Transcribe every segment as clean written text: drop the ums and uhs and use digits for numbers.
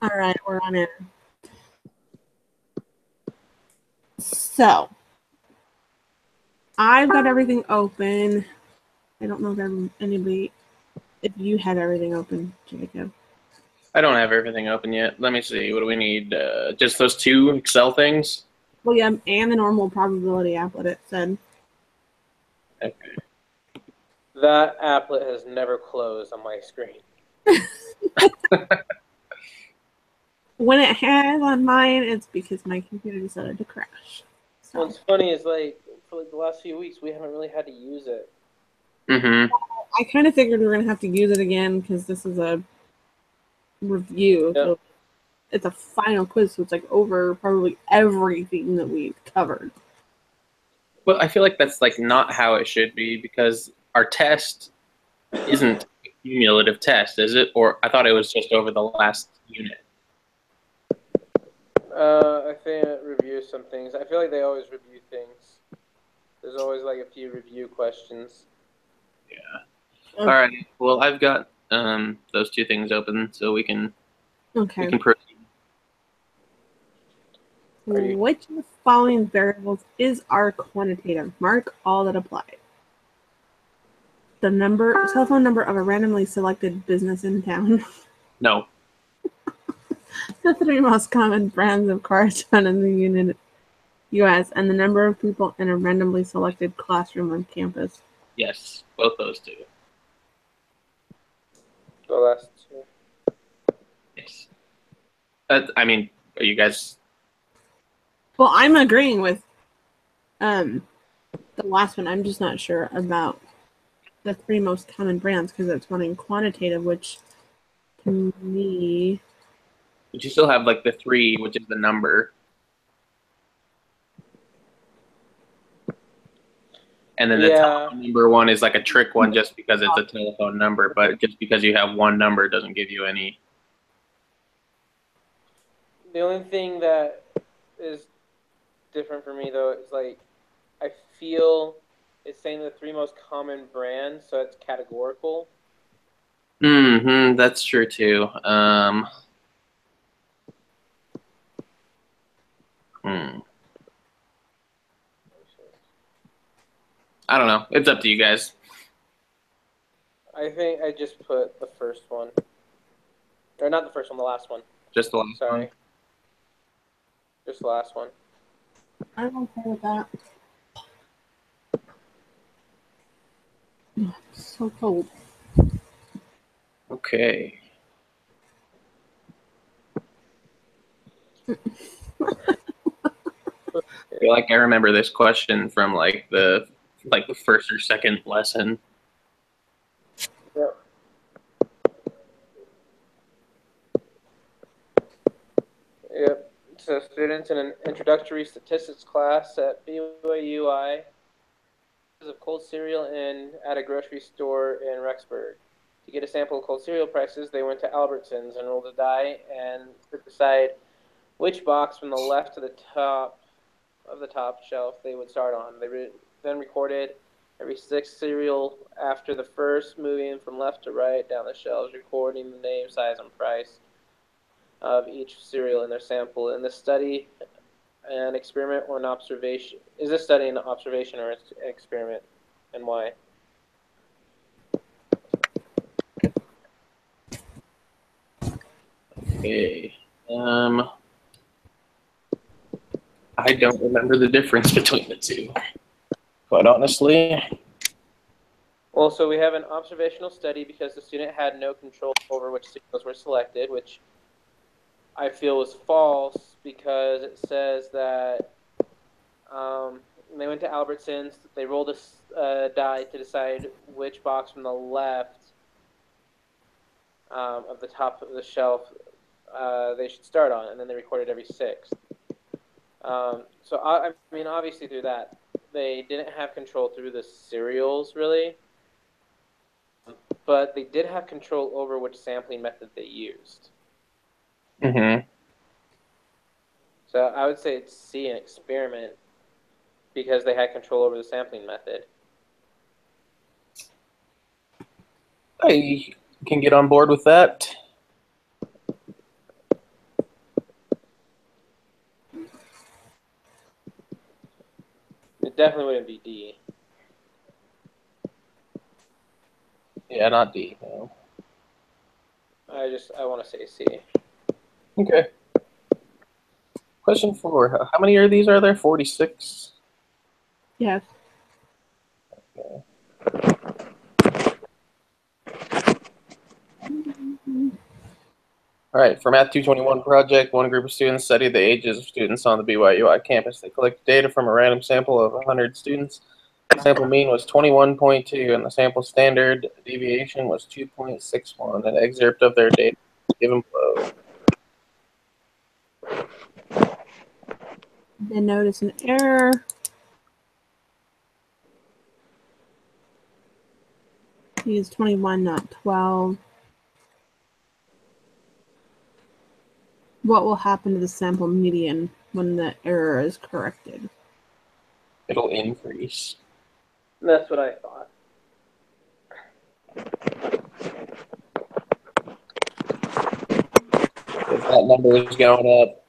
All right, we're on it. So I've got everything open. I don't know if anybody, if you had everything open, Jacob. I don't have everything open yet. Let me see. What do we need? Just those two Excel things? Well, yeah, and the normal probability applet it said. Okay. That applet has never closed on my screen. When it has on mine, it's because my computer decided to crash. So What's funny is for the last few weeks we haven't really had to use it. Mm-hmm. I kind of figured we were gonna have to use it again because this is a review. Yep. So it's a final quiz, so it's like over probably everything that we've covered. Well, I feel like that's like not how it should be because our test isn't a cumulative test, is it? Or I thought it was just over the last unit. I think it reviews some things. I feel like they always review things. There's always like a few review questions. Yeah. All right. Well, I've got those two things open, so we can Okay. proceed. Which of the following variables is our quantitative? Mark all that apply. The telephone number of a randomly selected business in town. No. The three most common brands of cars found in the U.S. and the number of people in a randomly selected classroom on campus. Yes, both those two. The last two. Yes. I mean, are you guys? Well, I'm agreeing with the last one. I'm just not sure about the three most common brands because it's running quantitative, which to me. But you still have like the three, which is the number. And then the telephone number one is like a trick one just because it's a telephone number, but just because you have one number doesn't give you any. The only thing that is different for me though is like I feel it's saying the three most common brands, so it's categorical. Mm-hmm, that's true too. I don't know. It's up to you guys. I think I just put the first one. Or not the first one, the last one. Just the last Sorry. one. Just the last one. I'm okay with that. It's so cold. Okay. I feel like I remember this question from like the first or second lesson. Yep. Yep. So students in an introductory statistics class at BYUI of cold cereal at a grocery store in Rexburg. To get a sample of cold cereal prices, they went to Albertsons and rolled a die and to decide which box from the left to the top of the top shelf they would start on. They then recorded every 6 cereal after the first, moving from left to right down the shelves, recording the name, size, and price of each cereal in their sample. In this study, an experiment or an observation? Is this study an observation or an experiment, and why? Okay. I don't remember the difference between the two, quite honestly. Well, so we have an observational study because the student had no control over which cereals were selected, which I feel was false because it says that they went to Albertsons, they rolled a die to decide which box from the left of the top of the shelf they should start on, and then they recorded every 6. So, I mean, obviously through that, they didn't have control through the cereals, really, but they did have control over which sampling method they used. Mm-hmm. So I would say it's C, an experiment, because they had control over the sampling method. I can get on board with that. definitely wouldn't be D. Yeah, not D. No. I want to say C. Okay. Question 4. How many of these are there? 46? Yes. Okay. All right, for Math 221 project, one group of students studied the ages of students on the BYUI campus. They collected data from a random sample of 100 students. The sample mean was 21.2, and the sample standard deviation was 2.61. An excerpt of their data is given below. Then notice an error. Use 21, not 12. What will happen to the sample median when the error is corrected? It'll increase. That's what I thought. If that number is going up,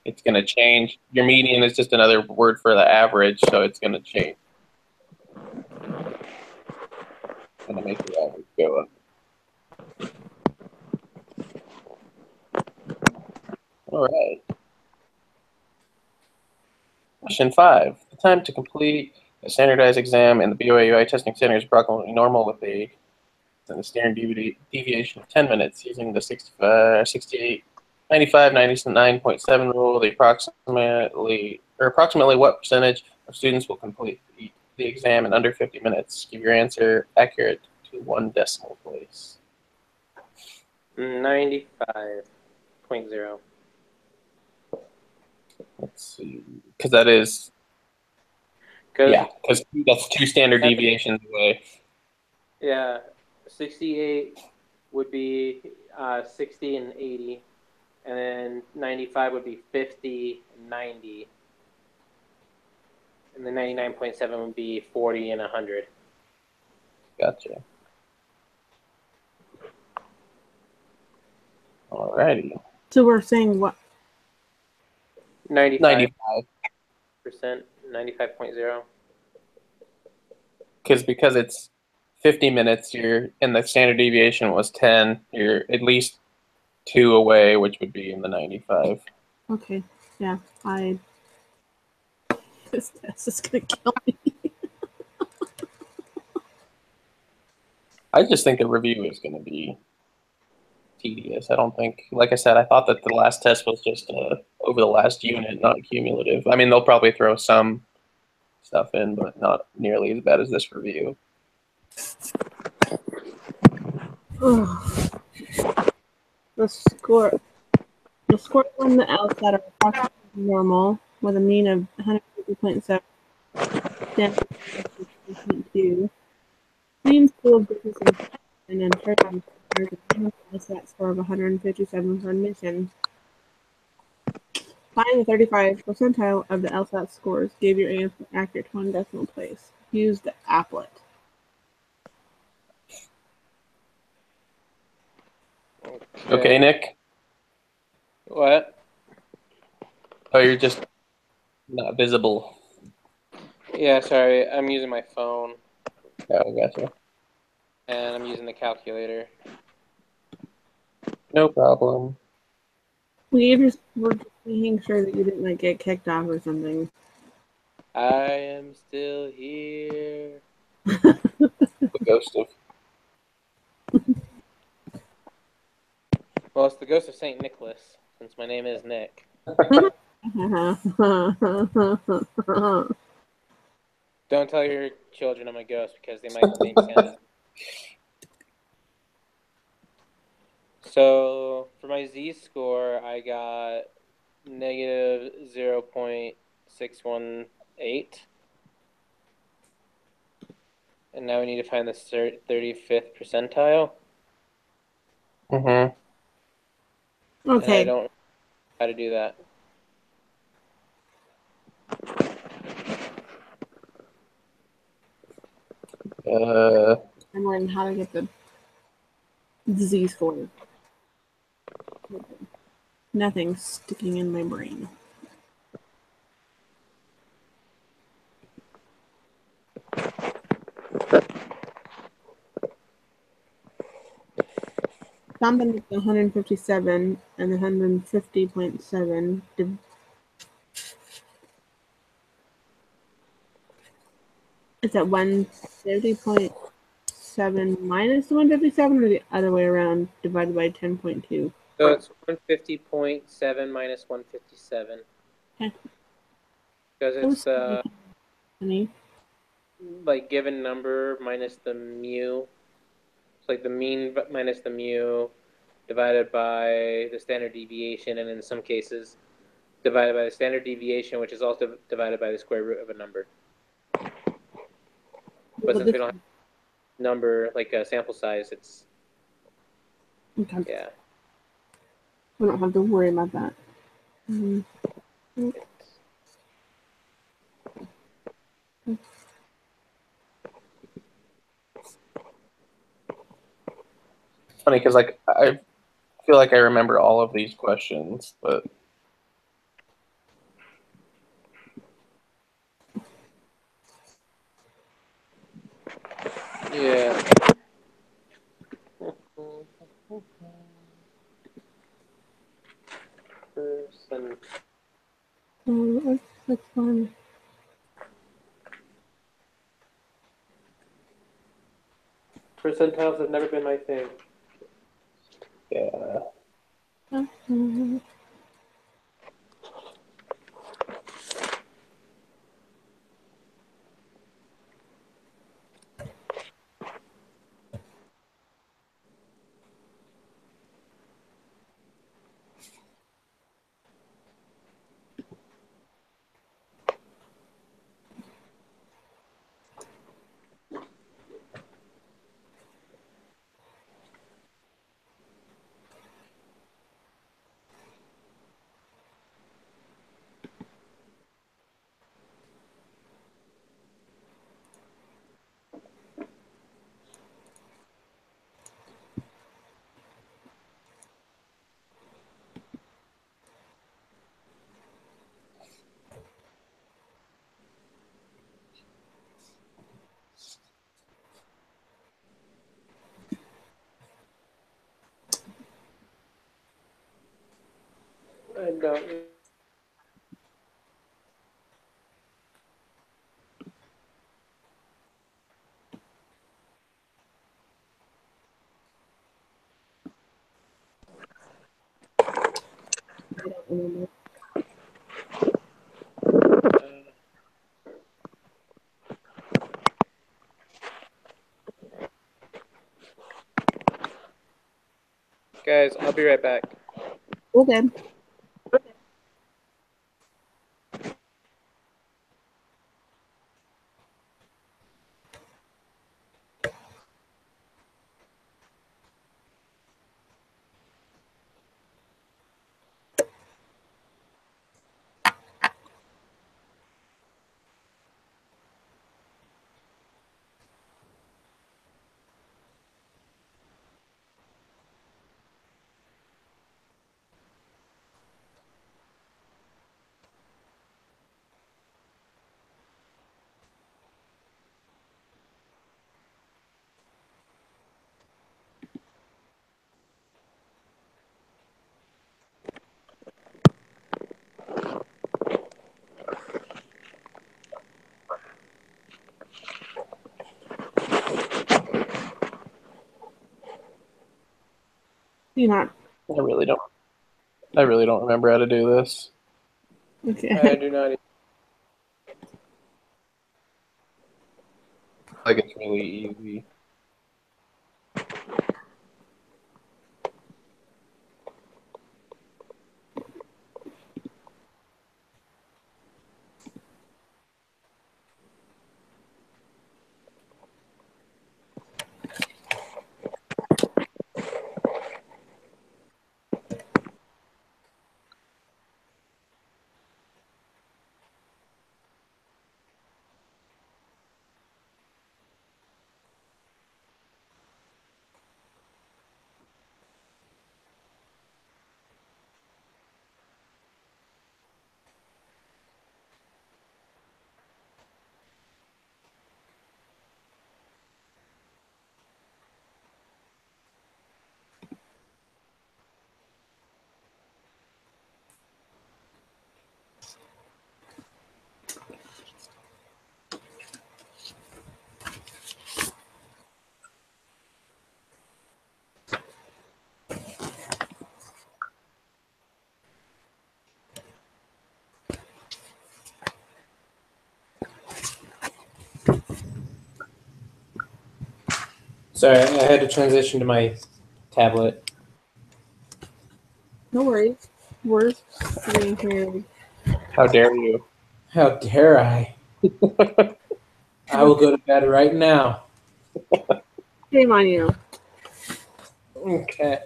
it's going to change. Your median is just another word for the average, so it's going to change. It's going to make your average go up. All right. Question 5. The time to complete a standardized exam in the BYUI testing center is approximately normal with a standard deviation of 10 minutes using the 68, 95, 99.7 rule. The approximately what percentage of students will complete the exam in under 50 minutes? Give your answer accurate to 1 decimal place. 95.0. Let's see, because that is, yeah, because that's 2 standard deviations away. Yeah, 68 would be 60 and 80, and then 95 would be 50 and 90, and then 99.7 would be 40 and 100. Gotcha. Alrighty. So we're saying what? 95%, 95. 95.0. Because it's 50 minutes, you're and the standard deviation was 10. You're at least 2 away, which would be in the 95. Okay. Yeah. This test is gonna kill me. I just think the review is going to be tedious. I don't think, like I said, I thought that the last test was just over the last unit, not cumulative. I mean, they'll probably throw some stuff in, but not nearly as bad as this review. The score on the LSAT are approximately normal with a mean of 150.7, standard 2. Mean school of business and interpreting requires a minimum LSAT score of 157 for admission. Find the 35th percentile of the LSAT scores. Give your answer accurate to 1 decimal place. Use the applet. Okay, Nick? What? Oh, you're just not visible. Yeah, sorry, I'm using my phone, Oh, gotcha. and I'm using the calculator. No problem. We're just making sure that you didn't get kicked off or something. I am still here. The ghost of. Well, it's the ghost of St. Nicholas, since my name is Nick. Don't tell your children I'm a ghost because they might think Santa. So for my z-score, I got negative 0.618. And now we need to find the 35th percentile. Mm-hmm. And I Okay. don't know how to do that. I'm learning how to get the disease score. Nothing's sticking in my brain. something with 157 and 150.7. Is that 130.7 minus the 157, or the other way around, divided by 10.2? So it's 150.7 minus 157. Okay. Because it's the Funny. like given number minus the mu. It's like the mean minus the mu divided by the standard deviation, and in some cases divided by the standard deviation, which is also divided by the square root of a number. But since we don't have a number like a sample size, it's Okay. yeah. We don't have to worry about that. It's funny because like I feel like I remember all of these questions, but Yeah. That's fine. Percentiles have never been my thing. yeah. I don't. Guys, I'll be right back. Okay. You're not. I really don't. I really don't remember how to do this. Okay. I do not. Like it's really easy. Sorry, I had to transition to my tablet. No worries. We're sitting here. How dare you? How dare I? I will go to bed right now. Shame on you. Okay.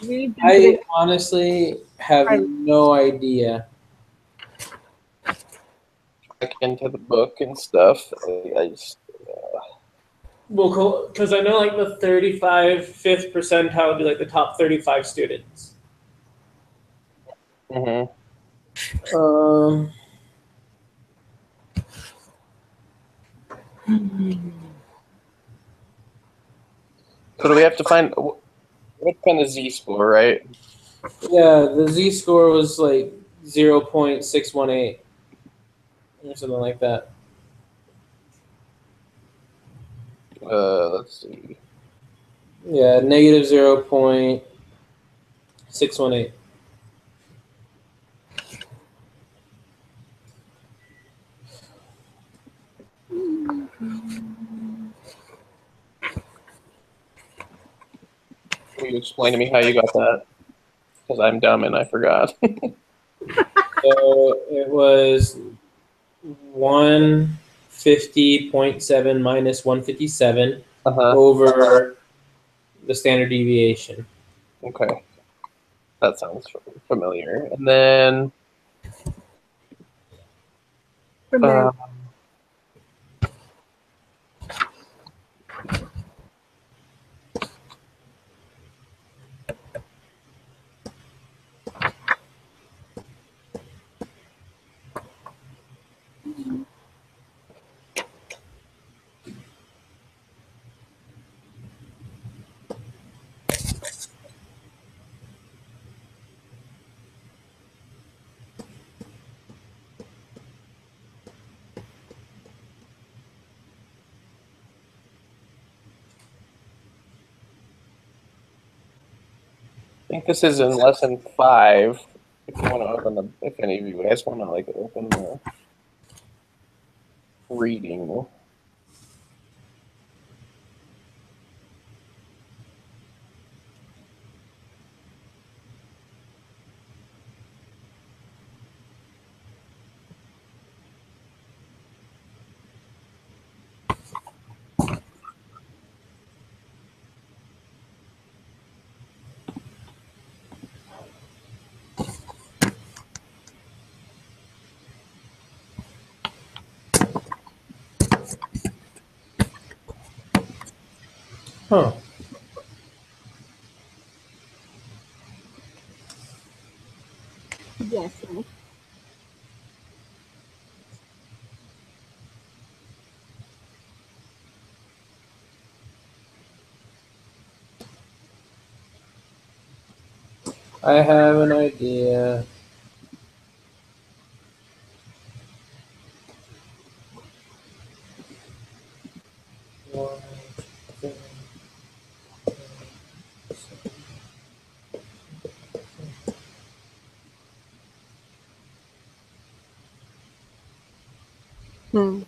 We've been I sitting- honestly have no idea. Back into the book and stuff. I just Well, cool, because I know like the 35th percentile would be like the top 35 students. mhm. So do we have to find what's kind of Z-score, right? Yeah, the Z-score was like 0.618 or something like that. Let's see. Yeah, negative 0.618. Will you explain to me how you got that? Because I'm dumb and I forgot. So it was 150.7 minus 157 Uh-huh. over the standard deviation. Okay. That sounds familiar. And then from there. I think this is in lesson 5. If you want to open if any of you guys want to like open the reading. Huh. Yes. Yes. I have an idea. Hmm.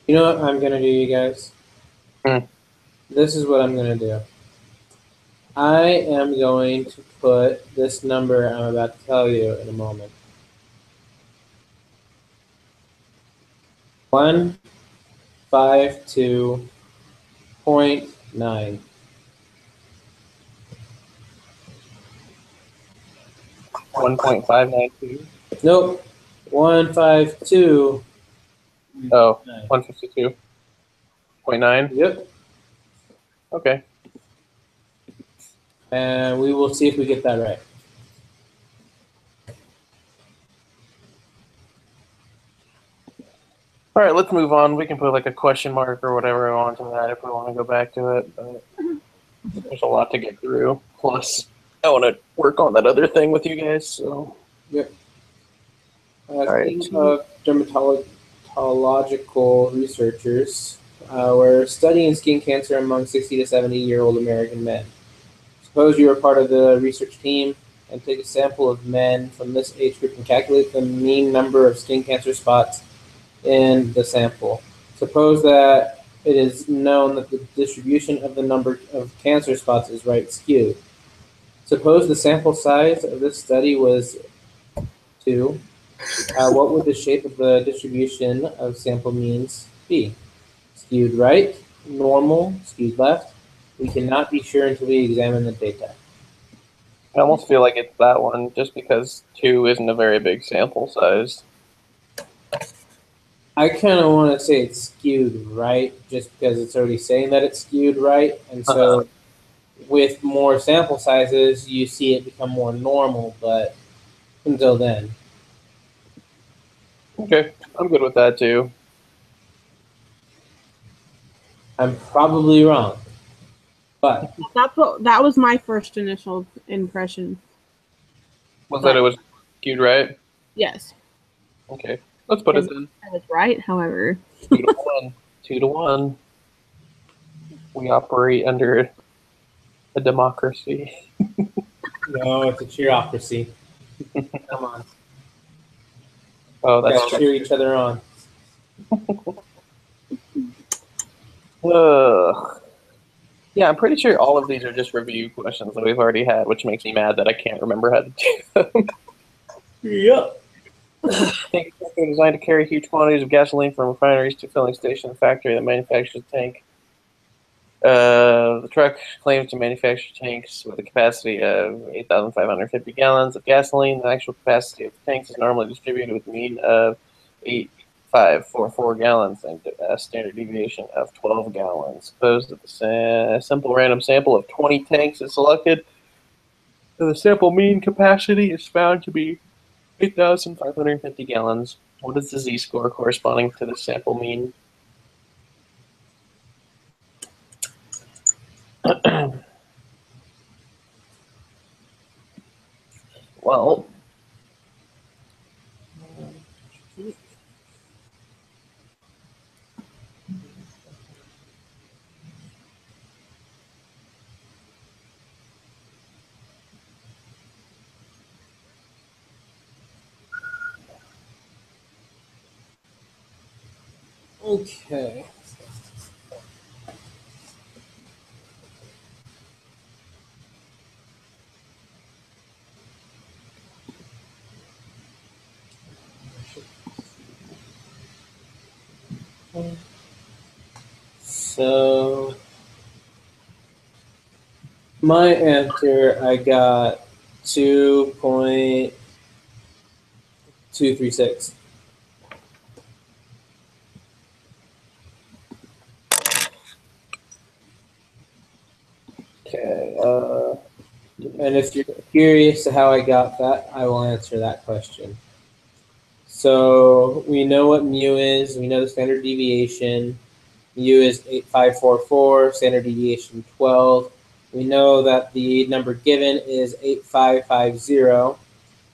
You know what I'm gonna do, you guys? Hmm. This is what I'm gonna do. I am going to put this number I'm about to tell you in a moment. 152.9. 1.592. Nope. 152. Oh, 152.9. Yep. Okay. And we will see if we get that right. All right, let's move on. We can put like a question mark or whatever we want to that if we want to go back to it. But there's a lot to get through. Plus, I want to work on that other thing with you guys. So. Yep. right. Team of dermatological researchers were studying skin cancer among 60 to 70-year-old American men. Suppose you are part of the research team and take a sample of men from this age group and calculate the mean number of skin cancer spots in the sample. Suppose that it is known that the distribution of the number of cancer spots is right skewed. Suppose the sample size of this study was 2. What would the shape of the distribution of sample means be? Skewed right, normal, skewed left? We cannot be sure until we examine the data. I almost feel like it's that one, just because 2 isn't a very big sample size. I kind of want to say it's skewed right, just because it's already saying that it's skewed right, and so with more sample sizes, you see it become more normal, but until then. Okay, I'm good with that too. I'm probably wrong, but That was my first initial impression. Was that it was skewed right? Yes. Okay, let's put it then. I was right, however. 2 to 1. 2 to 1. We operate under a democracy. no, it's a cheerocracy. Come on. Oh, that's Gotta cheer each other on. Yeah, I'm pretty sure all of these are just review questions that we've already had, which makes me mad that I can't remember how to do them. Yep. Tanks are designed to carry huge quantities of gasoline from refineries to filling station and factory that manufactures the tank. The truck claims to manufacture tanks with a capacity of 8,550 gallons of gasoline. The actual capacity of the tanks is normally distributed with a mean of 8,544 gallons and a standard deviation of 12 gallons. Suppose that the simple random sample of 20 tanks is selected. The sample mean capacity is found to be 8,550 gallons. What is the z-score corresponding to the sample mean? Well, Okay. So my answer, I got 2.236. okay. And if you're curious to how I got that, I will answer that question. So we know what mu is. We know the standard deviation. Mu is 8544, standard deviation 12. We know that the number given is 8550.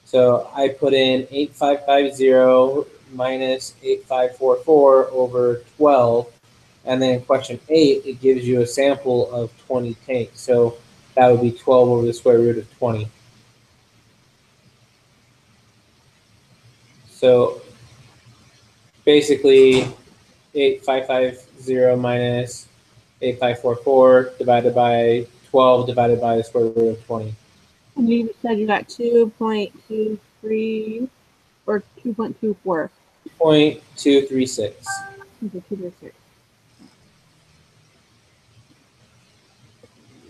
So I put in 8550 minus 8544 over 12. And then in question 8, it gives you a sample of 20 tanks. So that would be 12 over the square root of 20. So basically 8550 minus 8544 divided by 12 divided by the square root of 20. And you said you got 2.23 or 2.24. 0.236.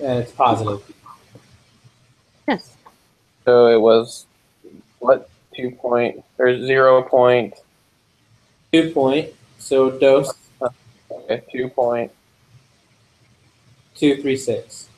And it's positive. Yes. So it was what 0 point. 2 point. So dose. Okay, 2 point. 236.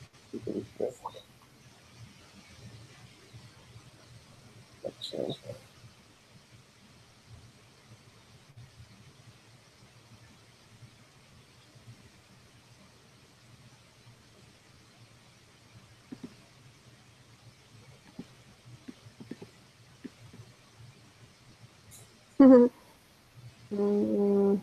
Mm,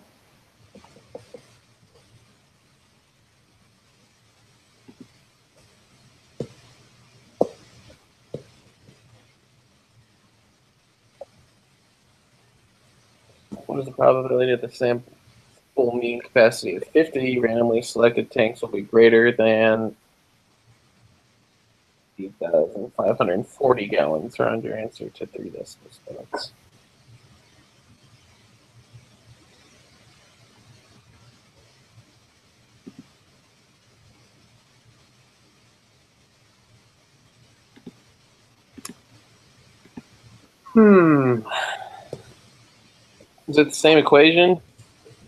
What is the probability that the sample mean capacity of 50 randomly selected tanks will be greater than 8,540 gallons? Round your answer to 3 decimal points. Is it the same equation?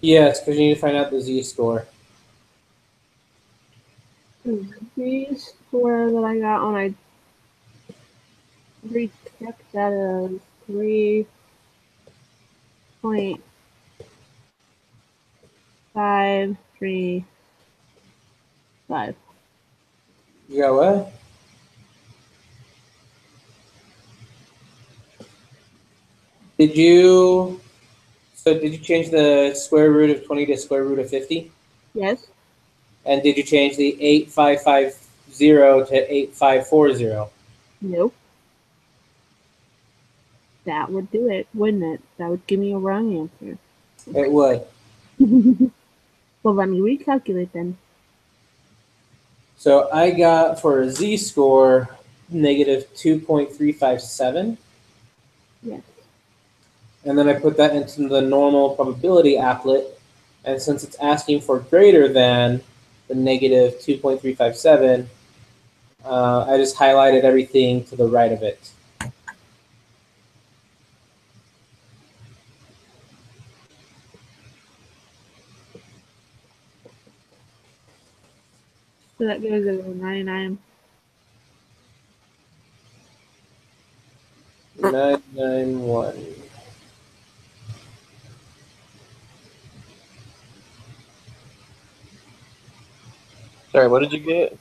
Yes, because you need to find out the z-score. the score that I got when I rechecked that as 3.535. You got what? Did you change the square root of 20 to square root of 50? Yes. And did you change the 8550 to 8540? Nope. That would do it, wouldn't it? That would give me a wrong answer. It would. Well, let me recalculate then. So I got for a z-score negative 2.357. Yes. And then I put that into the normal probability applet. And since it's asking for greater than the negative 2.357, I just highlighted everything to the right of it. So that goes to 99. 991. Sorry, what did you get?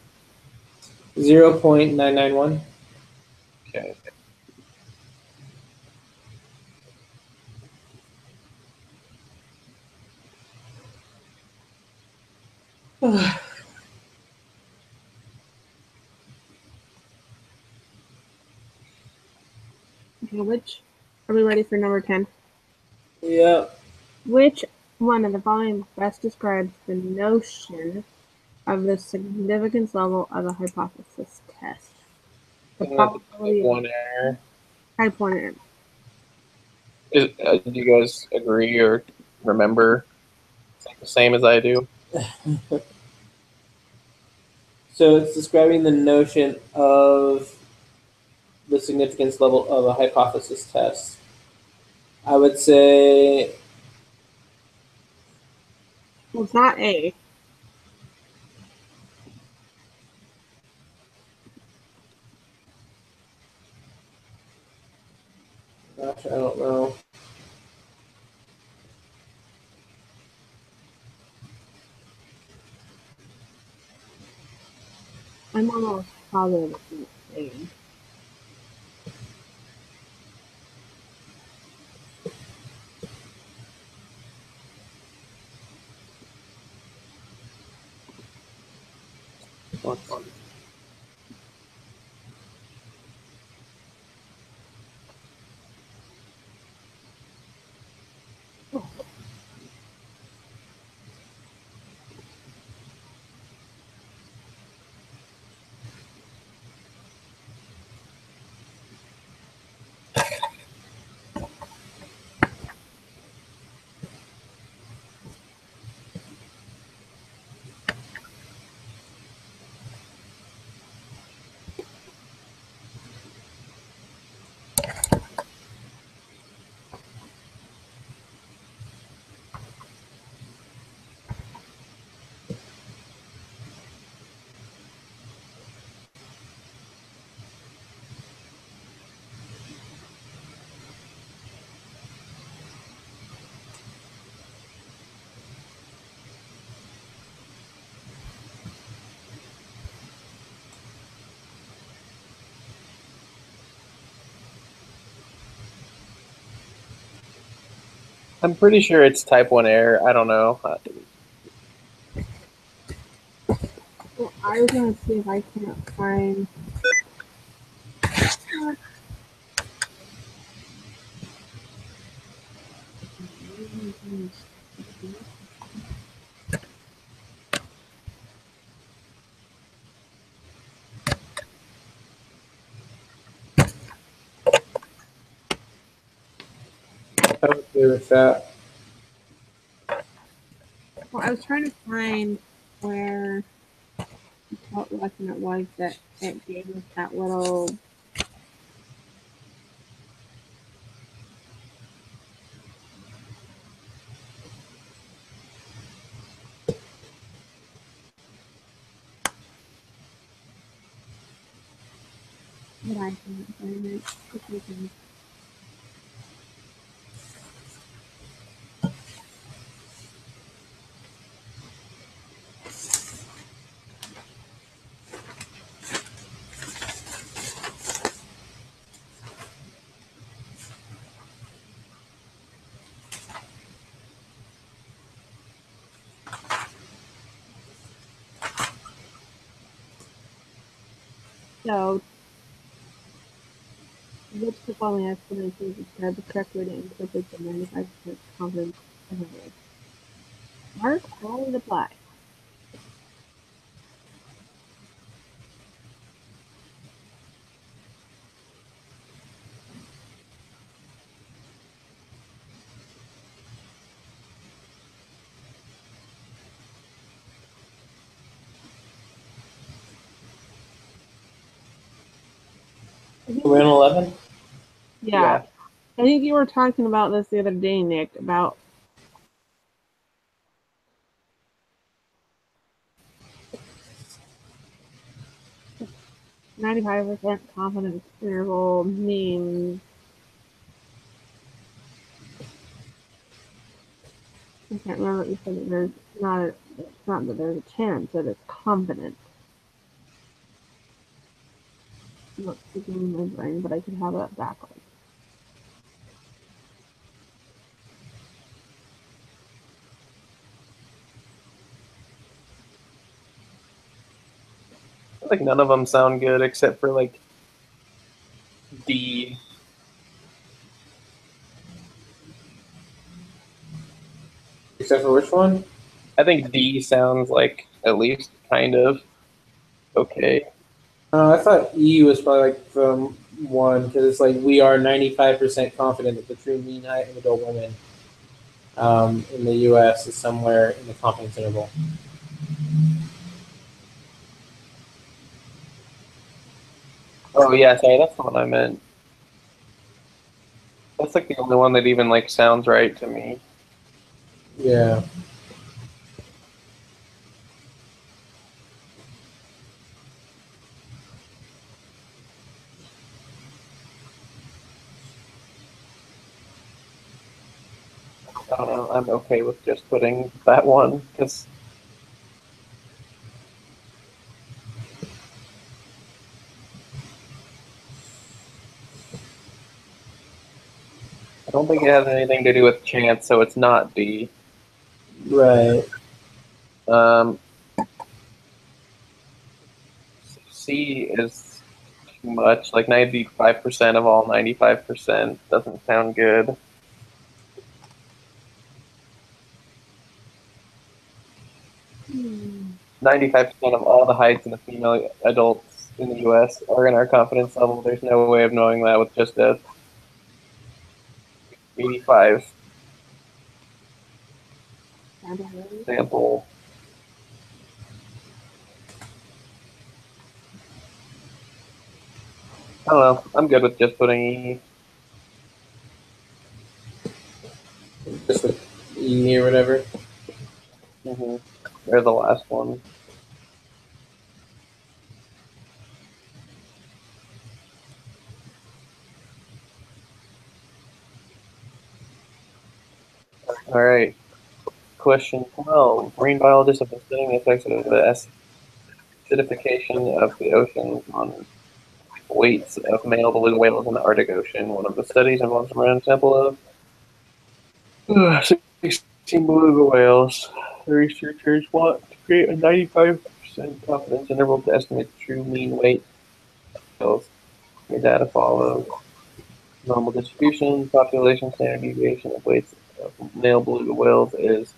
0.991. Okay. Okay, which are we ready for number 10? Yeah. Which one of the following best describes the notion of the significance level of a hypothesis test? The Isn't that the probability of one error? type 1 error. Do you guys agree or remember the same as I do? So it's describing the notion of the significance level of a hypothesis test. I would say Well, it's not A. gosh, I don't know. I'm almost positive it's not A. I'm pretty sure it's type 1 error. I don't know. Well, I was gonna see if I can't find. I'm okay with that. Well, I was trying to find where what lesson it was that it gave us that little. But I can't find it. Okay. So, which the following explanations describe the correct way to interpret the 95% confidence interval? Mark all and apply. Win 11? Yeah. I think you were talking about this the other day, Nick, about "95% confidence interval" means I can't remember what you said. That there's not a, it's not that there's a chance that it's confident. I'm not speaking in my brain, but I could have that backwards. Like none of them sound good except for like D. Except for which one? I think D sounds like at least kind of okay. I thought E was probably like from 1, because it's like we are 95% confident that the true mean height of adult women in the U.S. is somewhere in the confidence interval. Oh yeah, sorry, that's the one I meant. That's like the only one that even like sounds right to me. Yeah. I don't know. I'm okay with just putting that one because I don't think it has anything to do with chance, so it's not D. Right. C is too much. Like 95% of all 95% doesn't sound good. Hmm. 95% of all the heights in the female adults in the U.S. are in our confidence level. There's no way of knowing that with just a 85 sample. I don't know. I'm good with just putting E. Just with E or whatever. They're the last one. All right. Question 12. Marine biologists have been studying the effects of the acidification of the oceans on weights of male beluga whales in the Arctic Ocean. One of the studies involves a random sample of 16 beluga whales. The researchers want to create a 95% confidence interval to estimate the true mean weight of whales. The data follows normal distribution, population standard deviation of weights of male beluga whales is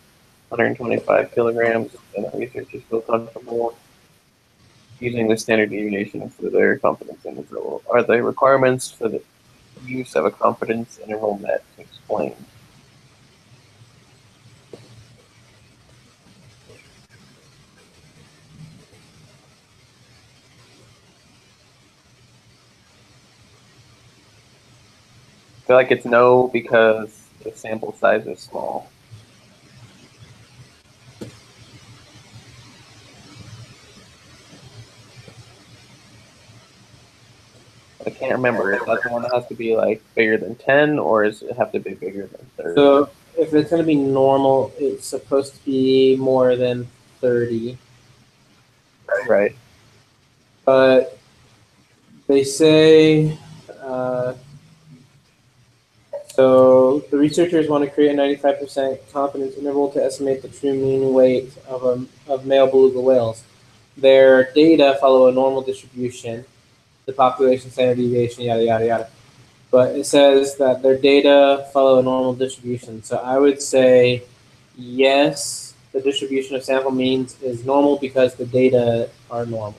125 kilograms, and the researchers feel comfortable using the standard deviation for their confidence interval. Are the requirements for the use of a confidence interval met? Explain. I feel like it's no because the sample size is small. I can't remember. Is that the one that has to be like bigger than 10, or does it have to be bigger than 30? So if it's going to be normal, it's supposed to be more than 30. Right. But they say, so the researchers want to create a 95% confidence interval to estimate the true mean weight of male beluga whales. Their data follow a normal distribution, the population standard deviation, yada, yada, yada. But it says that their data follow a normal distribution. So I would say yes, the distribution of sample means is normal because the data are normal.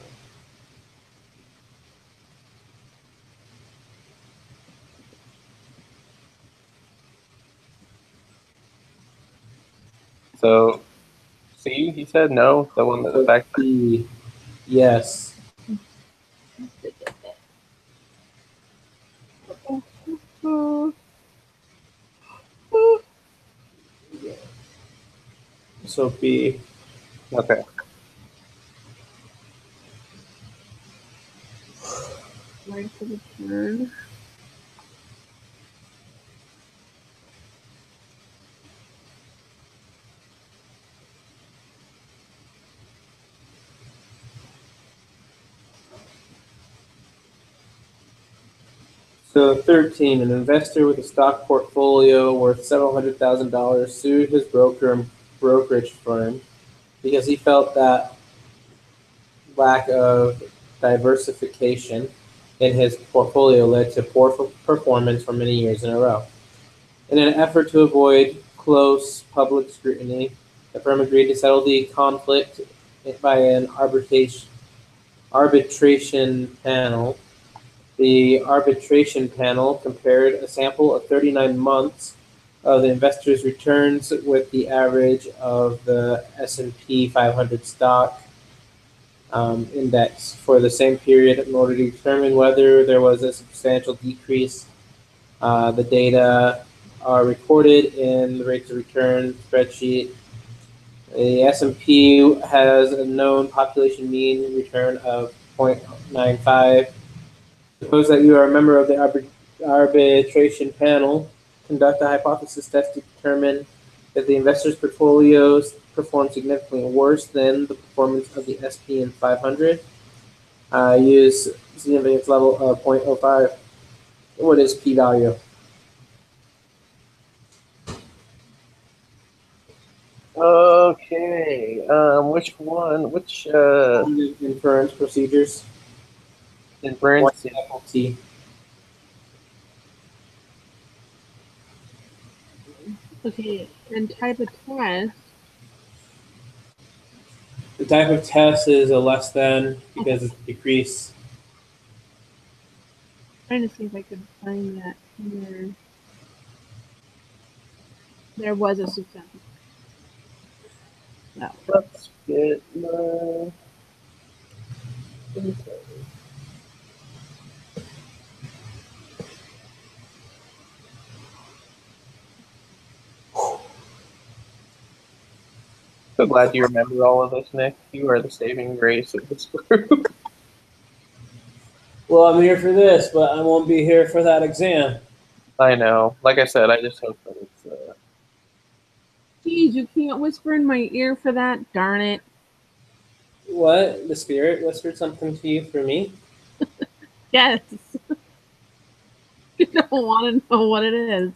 So, C, he said no. The one that the fact. B, yes. So B. Okay. Length of return. So 13, an investor with a stock portfolio worth several $100,000 sued his brokerage firm because he felt that lack of diversification in his portfolio led to poor performance for many years in a row. In an effort to avoid close public scrutiny, the firm agreed to settle the conflict by an arbitration panel. The arbitration panel compared a sample of 39 months of the investor's returns with the average of the S&P 500 stock index for the same period in order to determine whether there was a substantial decrease. The data are recorded in the rates of return spreadsheet. The S&P has a known population mean return of 0.95. Suppose that you are a member of the arbitration panel. Conduct a hypothesis test to determine if the investor's portfolios perform significantly worse than the performance of the SP and 500. Use significance level of 0.05. What is p-value? Okay. Which one? Which Inference procedures. inference? T. Okay, and type of test. The type of test is a less than because it's a decrease. Trying to see if I could find that here. There was a substantial. No. Let's get my. So glad you remember all of this, Nick. You are the saving grace of this group. Well, I'm here for this, but I won't be here for that exam. I know. Like I said, I just hope that it's. Geez, you can't whisper in my ear for that. Darn it. What? The spirit whispered something to you for me? Yes. You don't want to know what it is.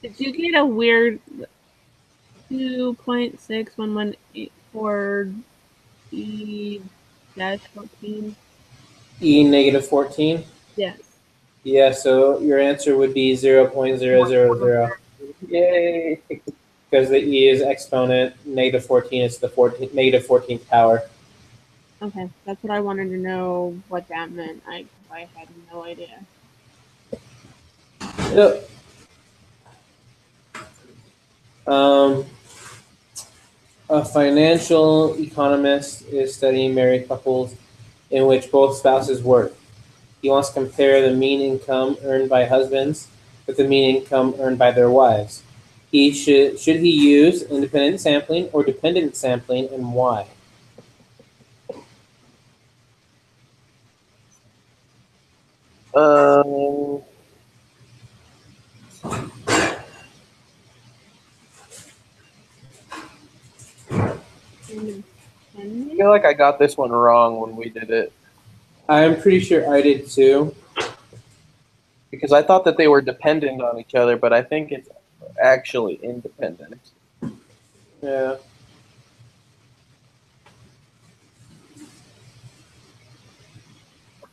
Did you get a weird 2.61184 E dash 14? E negative 14? Yes. Yeah, so your answer would be 0.000 Yay! because the E is exponent, negative 14 is the negative 14th power. Okay, that's what I wanted to know what that meant. I had no idea. Yep. A financial economist is studying married couples in which both spouses work. He wants to compare the mean income earned by husbands with the mean income earned by their wives. Should he use independent sampling or dependent sampling, and why? Um, I feel like I got this one wrong when we did it I'm pretty sure I did too. because I thought that they were dependent on each other, but I think it's actually independent. Yeah.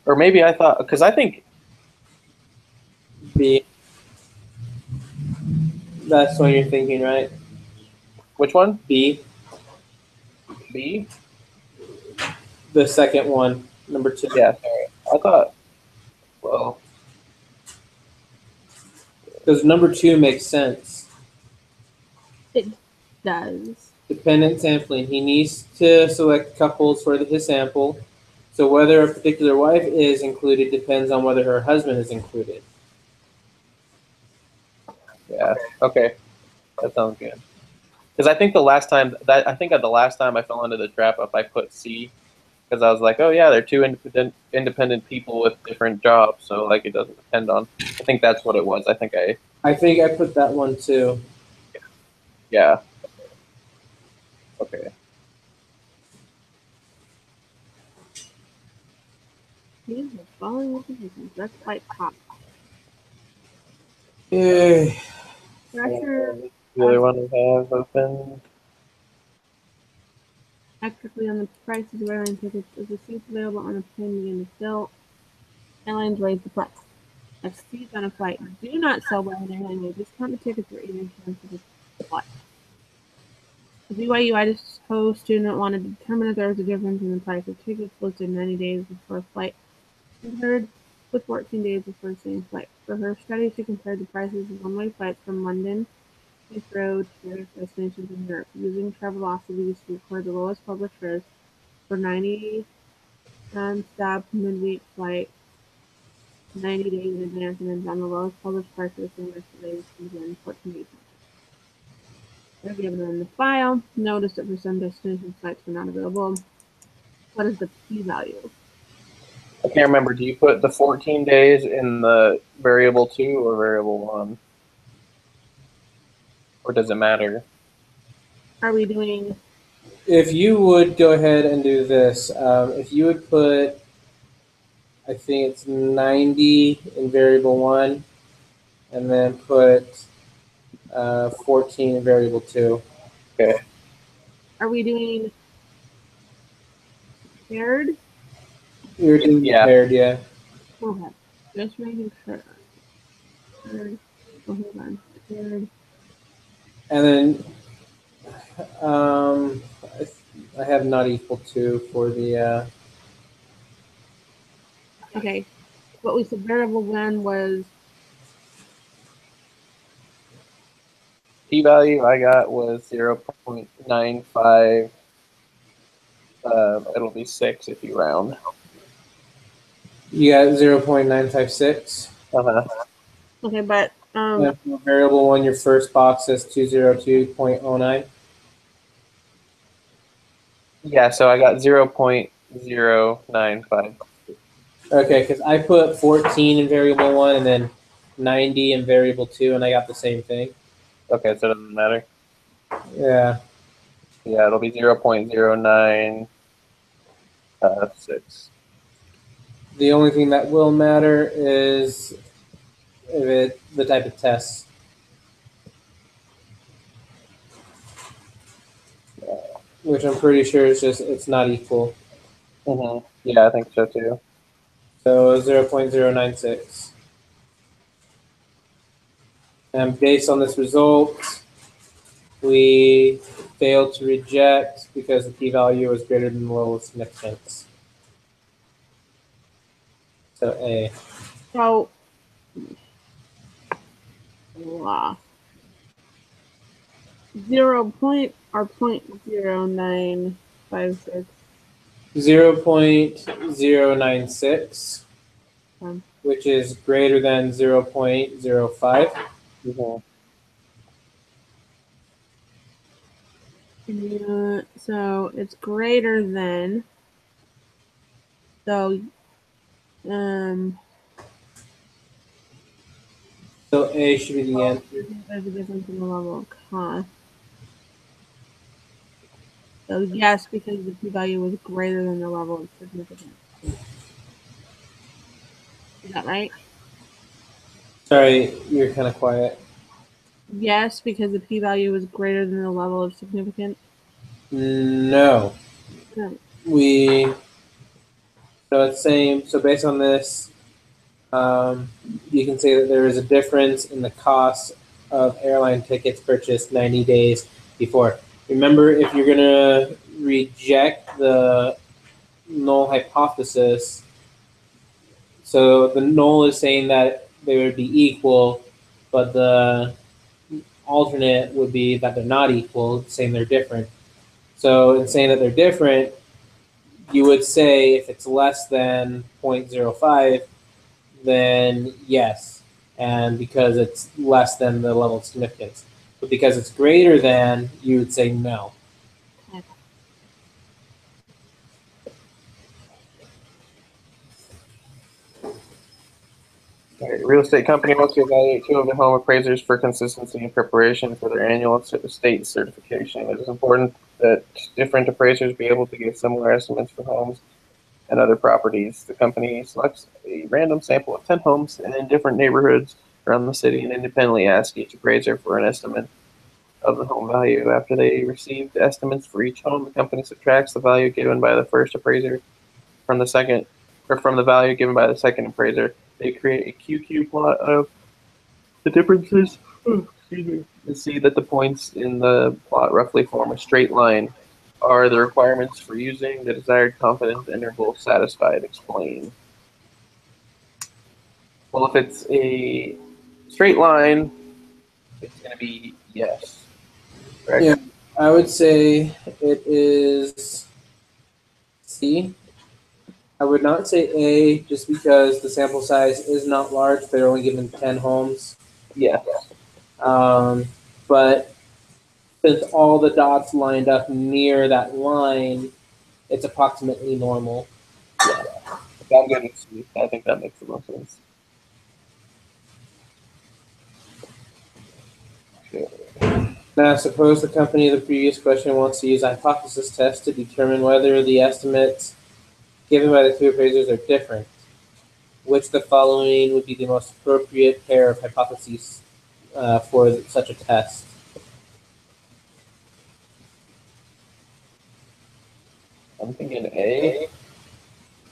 Or maybe I thought, because I think, B. That's what you're thinking, right? which one? B. B? The second one, number 2. Yeah, sorry. I thought, well, Because number 2 makes sense. It does. Dependent sampling. He needs to select couples for his sample. So whether a particular wife is included depends on whether her husband is included. yeah, okay. That sounds good. Because I think the last time I fell into the trap if I put C, because I was like, oh yeah, they're two independent people with different jobs, so like it doesn't depend on. I think that's what it was. I think I put that one too. Yeah. Okay. These are following with positions. That's quite hot. Yeah. Pressure The other one we have open. actively on the prices of airline tickets as the seats available on a plane begin to fill. Airlines raise the price. If seats on a flight do not sell well, an airline will discount the tickets or even cancel the flight. The BYU Idaho student wanted to determine if there was a difference in the price of tickets listed 90 days before a flight compared with 14 days before the same flight. For her study, she compared the prices of one-way flights from London Heathrow to various destinations in Europe, using Travelocity to record the lowest published fares for 90 non-stop midweek flight 90 days in advance, and then found the lowest published price for the same destinations within 14 days. They're given in the file. Notice that for some destination flights were not available. What is the p-value? I can't remember. Do you put the 14 days in the variable 2 or variable 1? Or does it matter? Are we doing? If you would go ahead and do this, if you would put, I think it's 90 in variable 1, and then put 14 in variable 2. Okay. Are we doing paired? You're doing paired, yeah. Okay. Just making sure. Paired. Oh, hold on. Paired. And then I have not equal to for the. Okay. What we said variable one was P-value I got was 0.95. It'll be 6 if you round. You got 0.956. Uh-huh. okay, but And for variable 1, your first box says 202.09. Yeah, so I got 0.095. Okay, because I put 14 in variable 1 and then 90 in variable 2, and I got the same thing. Okay, so it doesn't matter. Yeah. Yeah, it'll be 0.096. The only thing that will matter is the type of test. which I'm pretty sure is just it's not equal. Mm-hmm. Yeah, I think so too. So 0.096. And based on this result, we failed to reject because the p-value was greater than the level of significance. So A. So, blah. 0 point or 0.0956. 0.096, Um, which is greater than 0.05. Mm-hmm. Yeah, so it's greater than. So, So A should be the answer. there's a difference in the level of cost. So yes, because the p-value was greater than the level of significance. Is that right? Sorry, you're kind of quiet. Yes, because the p-value was greater than the level of significance. No. No. So it's same. So based on this, you can say that there is a difference in the cost of airline tickets purchased 90 days before. Remember, if you're going to reject the null hypothesis, so the null is saying that they would be equal, but the alternate would be that they're not equal, saying they're different. So in saying that they're different, you would say if it's less than 0.05, then yes, and because it's less than the level of significance. But because it's greater than, you would say no. All right. Real estate company wants to evaluate two of the home appraisers for consistency and preparation for their annual state certification. It is important that different appraisers be able to give similar estimates for homes and other properties. The company selects a random sample of 10 homes in different neighborhoods around the city and independently asks each appraiser for an estimate of the home value. After they receive the estimates for each home, the company subtracts the value given by the first appraiser from the second, or from the value given by the second appraiser. They create a QQ plot of the differences. Excuse me. And see that the points in the plot roughly form a straight line. Are the requirements for using the desired confidence interval satisfied? Explain. Well, if it's a straight line, it's going to be yes. Correct? Yeah, I would say it is C. I would not say A just because the sample size is not large. They're only given 10 homes. Yeah. But since all the dots lined up near that line, it's approximately normal. Yeah. I'm good with C. I think that makes the most sense. Okay. Now, suppose the company of the previous question wants to use a hypothesis test to determine whether the estimates given by the two appraisers are different. Which of the following would be the most appropriate pair of hypotheses for such a test? I'm thinking A.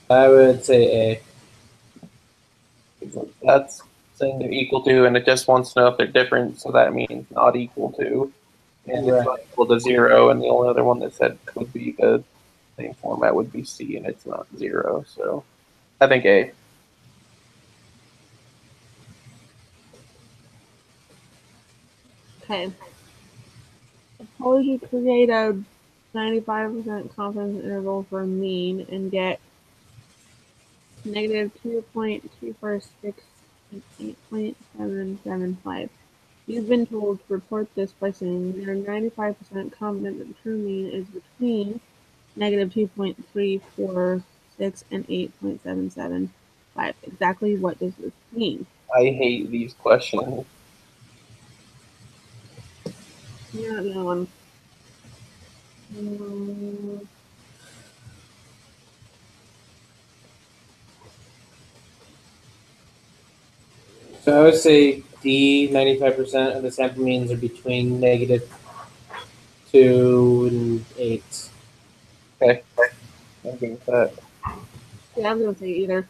I would say A. That's saying they're equal to, and it just wants to know if they're different, so that means not equal to. And it's not equal to 0, and the only other one that said would be the same format would be C, and it's not 0. So I think A. Okay. Suppose you create a 95% confidence interval for mean and get negative 2.246 and 8.775. You've been told to report this by saying you're 95% confident that the true mean is between negative 2.346 and 8.775. Exactly what does this mean? I hate these questions. You're not the only one. So I would say D, 95% of the sample means are between negative 2 and 8. Okay. I'm good with that. Yeah, I'm gonna say either.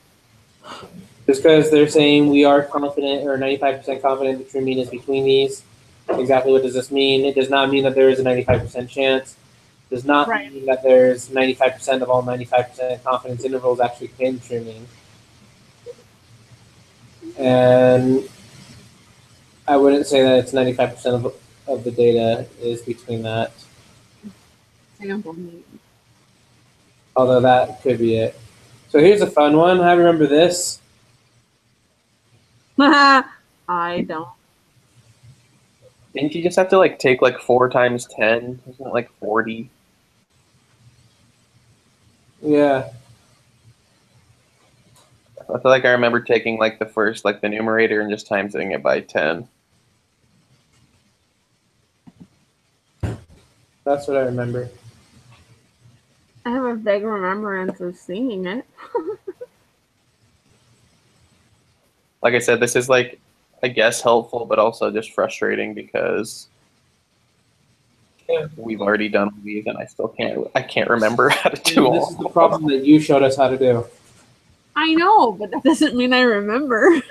Just because they're saying we are confident or 95% confident the true mean is between these. Exactly what does this mean? It does not mean that there is a 95% chance. It does not Right. mean that there's 95% of all 95% confidence intervals actually contain true mean. And I wouldn't say that it's 95% of the data is between that, Sample mean. although that could be it. So here's a fun one. I remember this. I don't. Didn't you just have to like take like 4 times 10? Isn't it like 40? Yeah. I feel like I remember taking like the first, like the numerator and just timesing it by 10. That's what I remember. I have a vague remembrance of seeing it. Like I said, this is like, I guess helpful, but also just frustrating because we've already done these and I can't remember how to do This all. is the problem that you showed us how to do. I know, but that doesn't mean I remember.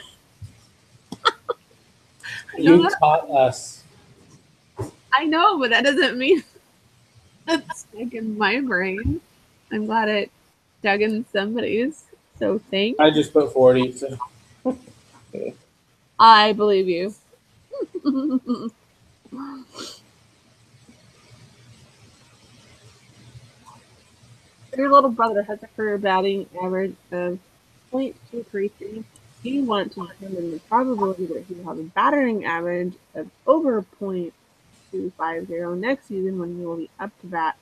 You taught us. I know, but that doesn't mean it's stuck in my brain. I'm glad it dug in somebody's. So thank I just put 40. So. I believe you. Your little brother has a career batting average of .233. You want to determine the probability that he will have a batting average of over .250 next season when he will be up to bat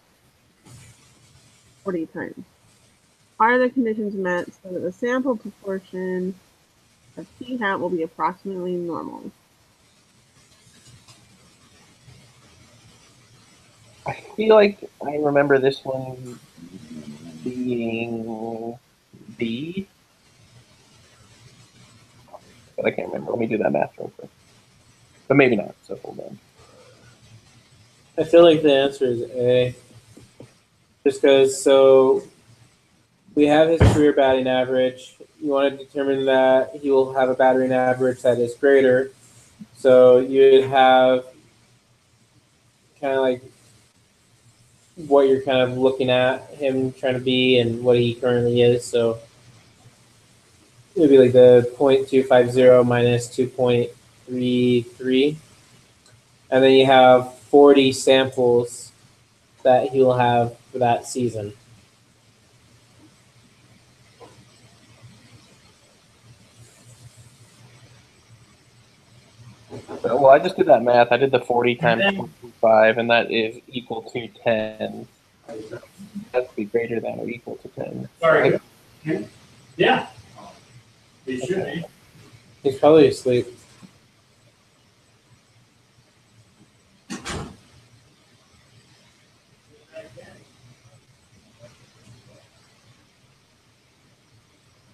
40 times. Are the conditions met so that the sample proportion of P hat will be approximately normal? I feel like I remember this one being B, but I can't remember. Let me do that math real quick. But maybe not, so hold on. I feel like the answer is A. Just because, so we have his career batting average. You want to determine that he will have a batting average that is greater. So you'd have kind of like what you're kind of looking at him trying to be and what he currently is. So it would be like the .250 minus 2.33. And then you have 40 samples that he will have for that season. Well, I just did that math. I did the 40 times 0.25, and that is equal to 10. It has to be greater than or equal to 10. Sorry. Yeah. He should be. He's probably asleep.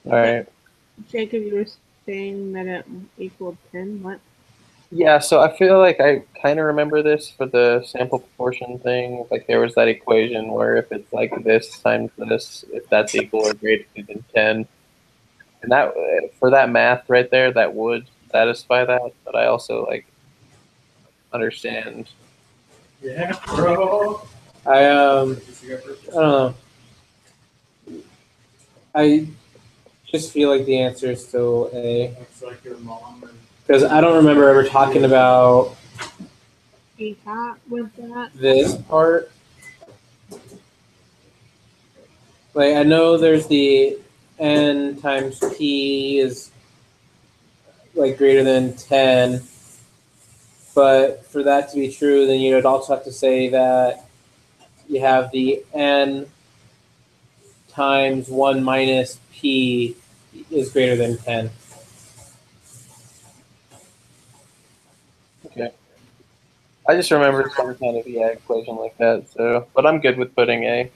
All right. Jacob, you were saying that it equaled 10. What? Yeah, so I feel like I kind of remember this for the sample proportion thing. Like there was that equation where if it's like this times this, if that's equal or greater than 10. And that for that math right there, that would satisfy that. But I also like understand. Yeah, bro. I don't know. I just feel like the answer is still A. Looks like your mom. Because I don't remember ever talking about P hat with that? this part. Like, I know there's the N times P is like greater than 10. But for that to be true, then you'd also have to say that you have the N times 1 minus P is greater than 10. Okay. I just remember some kind of equation like that. So, but I'm good with putting A.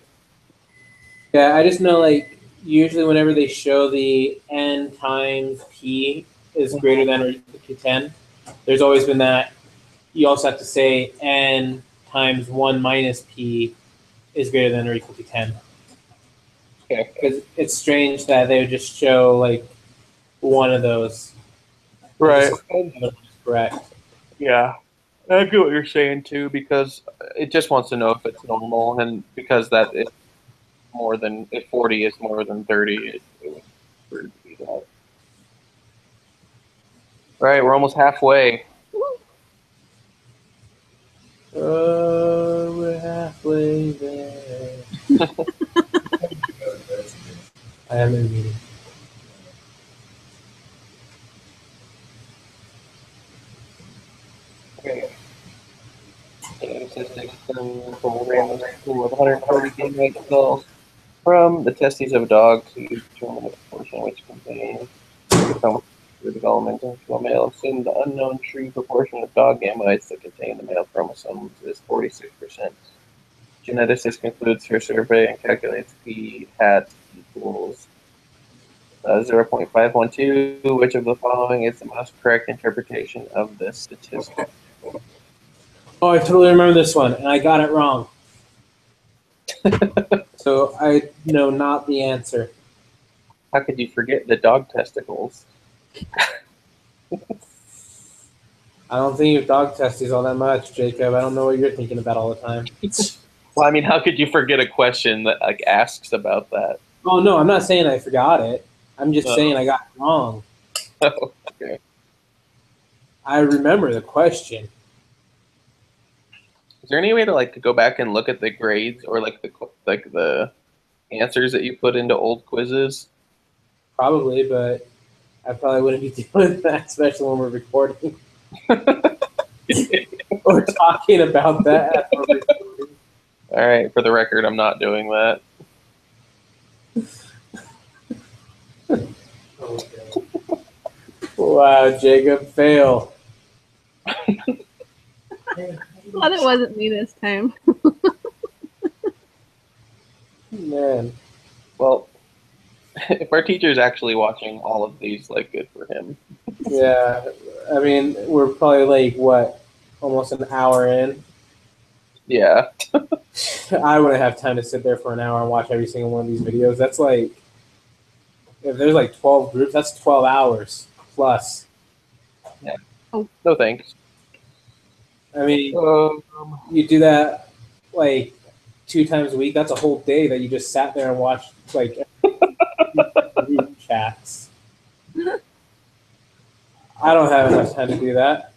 Yeah, I just know like usually whenever they show the N times P is greater than or equal to 10, there's always been that you also have to say N times 1 minus p is greater than or equal to 10. Okay. Because it's strange that they would just show like one of those. Right. Correct. Yeah. I get what you're saying too, because it just wants to know if it's normal, and because that is more than, if 40 is more than 30, it would prefer to be that. All right, we're almost halfway. Oh, we're halfway there. I am in a meeting. Okay. Statistics from random pool of 140 game cells from the testes of a dog to determine the proportion which contain become the development into a male. Assume the unknown true proportion of dog gametes that contain the male chromosomes is 46%. Geneticist concludes her survey and calculates p hat equals 0.512. Which of the following is the most correct interpretation of this statistic? Oh, I totally remember this one, and I got it wrong. So I know not the answer. How could you forget the dog testicles? I don't think of dog testes all that much, Jacob. I don't know what you're thinking about all the time. Well, I mean, how could you forget a question that like asks about that? Oh no, I'm not saying I forgot it. I'm just No. saying I got it wrong. Oh, okay. I remember the question. Is there any way to like to go back and look at the grades or like the answers that you put into old quizzes? Probably, but I probably wouldn't be doing that, especially when we're recording or talking about that as we're recording. All right, for the record, I'm not doing that. Wow, Jacob, fail. Glad it wasn't me this time. Man. Well, if our teacher's actually watching all of these, like, good for him. Yeah, I mean, we're probably like, what, almost an hour in? Yeah. I wouldn't have time to sit there for an hour and watch every single one of these videos. That's like, if there's like 12 groups, that's 12 hours plus. No thanks. I mean, you do that like 2 times a week. That's a whole day that you just sat there and watched like group chats. I don't have enough time to do that.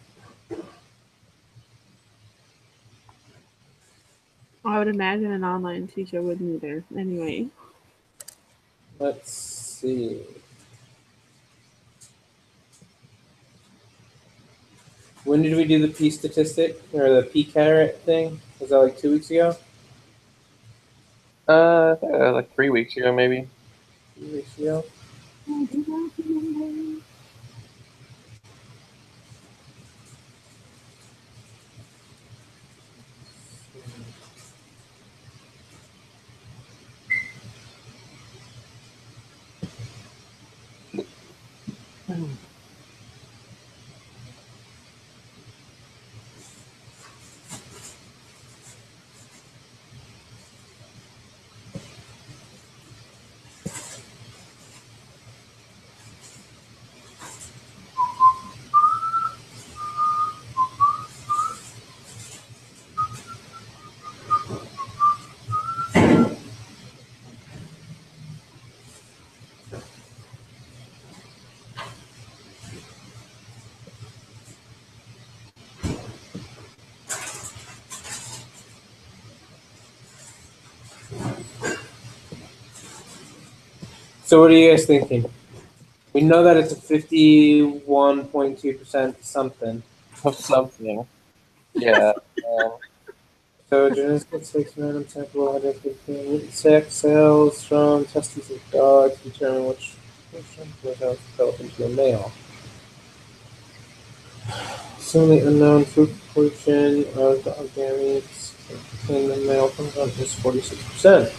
I would imagine an online teacher wouldn't either. Anyway. Let's see. When did we do the P statistic or the P caret thing? Was that like 2 weeks ago? I think that was like 3 weeks ago, maybe. 2 weeks ago? So what are you guys thinking? We know that it's a 51.2% something. Of something. Yeah. So genesis takes random sample of 115 sex cells from testes of dogs to determine which portion of cells develop into a male. So the unknown true proportion of dog gametes in the male chromosome is 46%.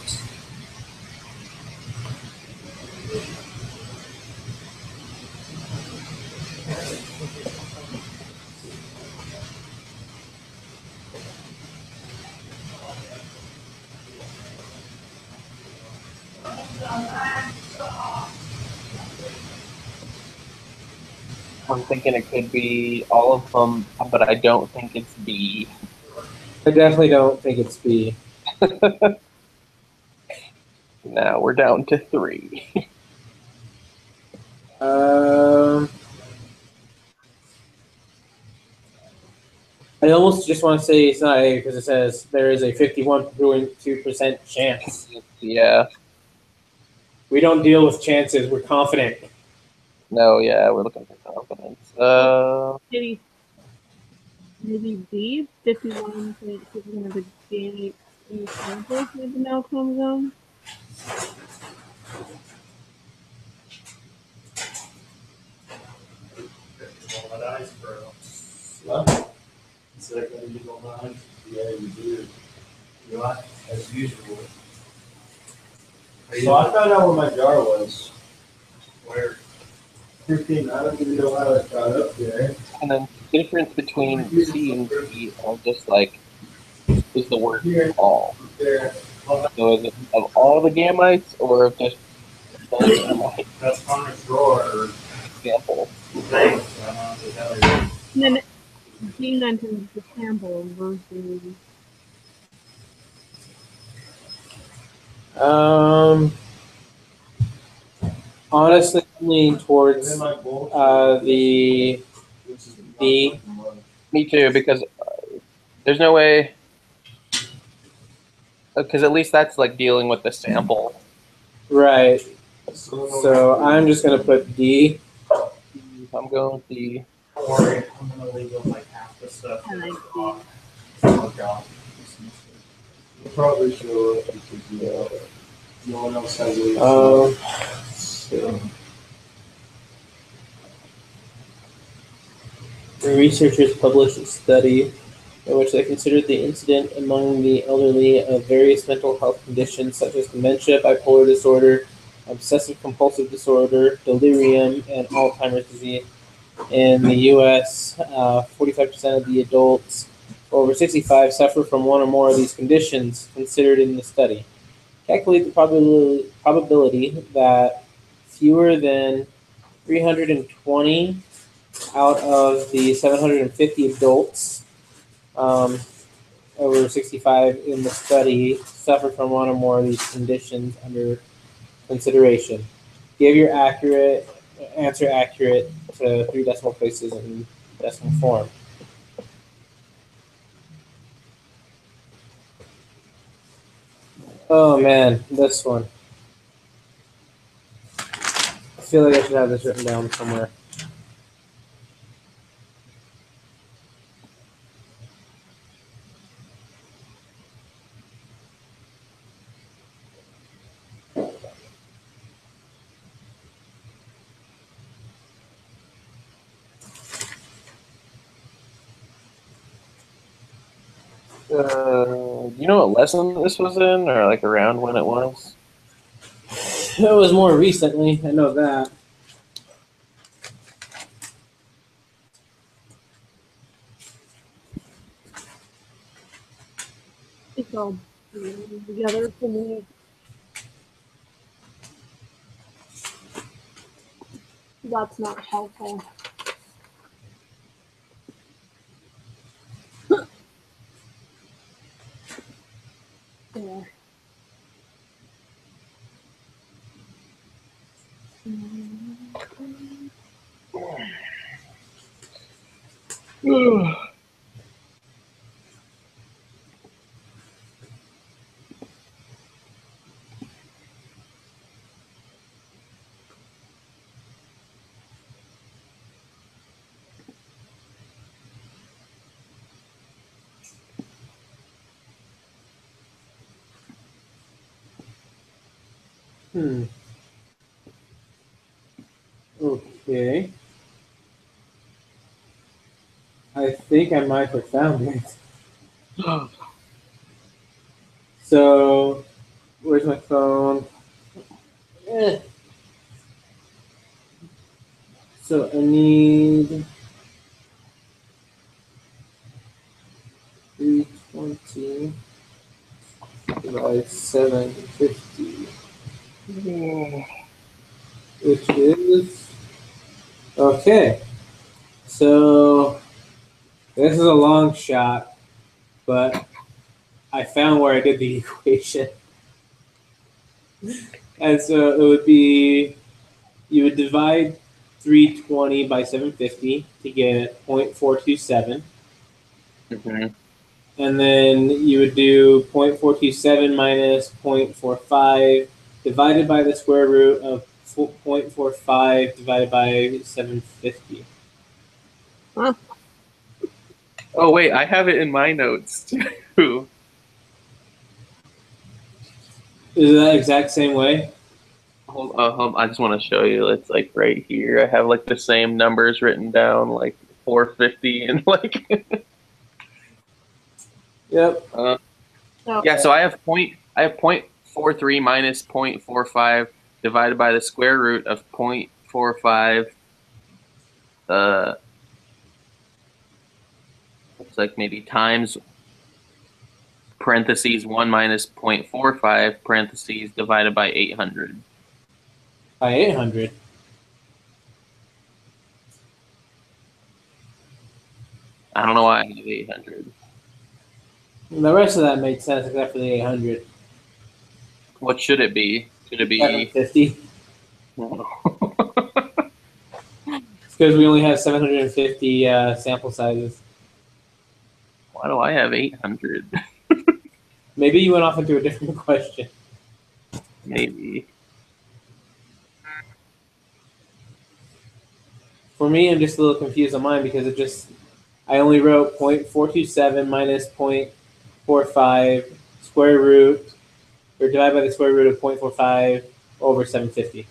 I'm thinking it could be all of them, but I don't think it's B. I definitely don't think it's B. Now we're down to 3. I almost just want to say it's not A because it says there is a 51.2% chance. Yeah. We don't deal with chances. We're confident. No, yeah, we're looking for confidence. Maybe B, 51.2% of the gametes in the samples have the male chromosome. All that ice, bro. What? It's like when you go on. Yeah, you do. You know, as usual. So I found out where my jar was. Where? Freaking, I don't even know how it got up there. And then the difference between C and D are just like, is the word all. There. So is it of all the gametes or of just the gamete That's Connor's drawer or sample? thing. So I don't know what to tell you. And then B mentions the sample versus Honestly, I'm leaning And towards then my bowl. the D. Me too, because there's no way. Because at least that's like dealing with the sample. Right. So I'm just gonna put D. I'm going with D. Don't worry, I'm gonna leave them like half the stuff. I like off. Oh, God. You'll probably show up because no one else has it. So the researchers published a study in which they considered the incidence among the elderly of various mental health conditions such as dementia, bipolar disorder, obsessive compulsive disorder, delirium, and Alzheimer's disease. In the U.S., 45% of the adults over 65 suffer from one or more of these conditions considered in the study. Calculate the probability that fewer than 320 out of the 750 adults over 65 in the study suffer from one or more of these conditions under consideration. Give your answer accurate to 3 decimal places in decimal form. Oh man, this one. I feel like I should have this written down somewhere. Do you know what lesson this was in, or like around when it was? It was more recently, I know that. it's all together for me. That's not helpful. Yeah. Okay. I think I might have found it. So, where's my phone? So I need 320 divided 750, which is okay. So this is a long shot, but I found where I did the equation. And so it would be, you would divide 320 by 750 to get 0.427. Mhm. And then you would do 0.427 minus 0.45 divided by the square root of 0.45 divided by 750. Huh. Oh wait, I have it in my notes too. Is it that exact same way? Hold, I just want to show you. It's like right here. I have like the same numbers written down, like 450 and like. Yep. So Yeah, so I have 0.43 minus 0.45 divided by the square root of 0.45. Looks like maybe times parentheses 1 minus 0.45 parentheses divided by 800. By 800. I don't know why I have 800. The rest of that made sense except for the 800. What should it be? Should it be 750. It's because we only have 750 sample sizes. Why do I have 800? Maybe you went off into a different question. Maybe. For me, I'm just a little confused on mine because I only wrote 0.427 minus 0.45 square root, or divided by the square root of 0.45 over 750.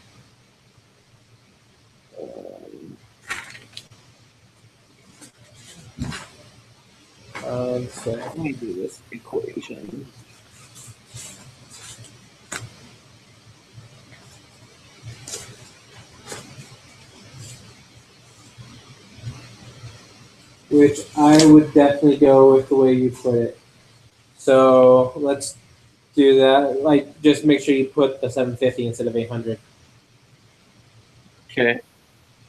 So Let me do this equation. which I would definitely go with the way you put it. So let's do that. Like, just make sure you put the 750 instead of 800. Okay.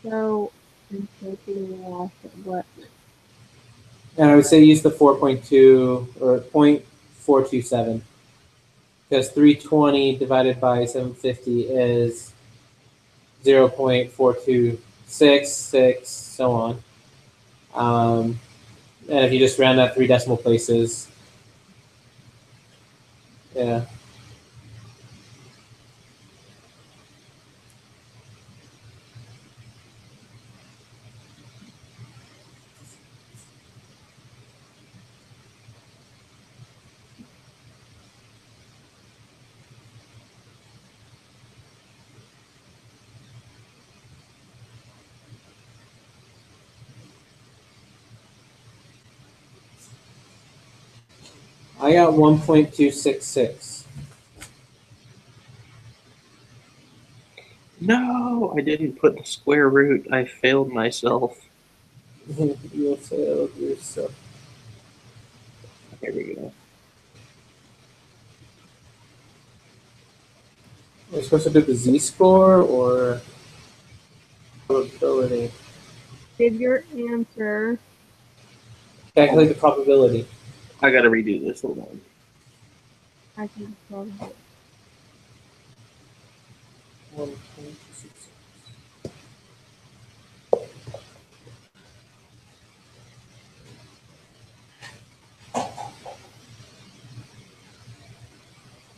I'm taking off what? And I would say use the 4.2 or 0.427 because 320 divided by 750 is 0.4266, so on. And if you just round out 3 decimal places, yeah. I got 1.266. No, I didn't put the square root. I failed myself. You'll fail yourself. Here we go. We're supposed to do the z-score or probability? Give your answer. Calculate the probability. I gotta redo this. Hold on. I can solve it. 1.266.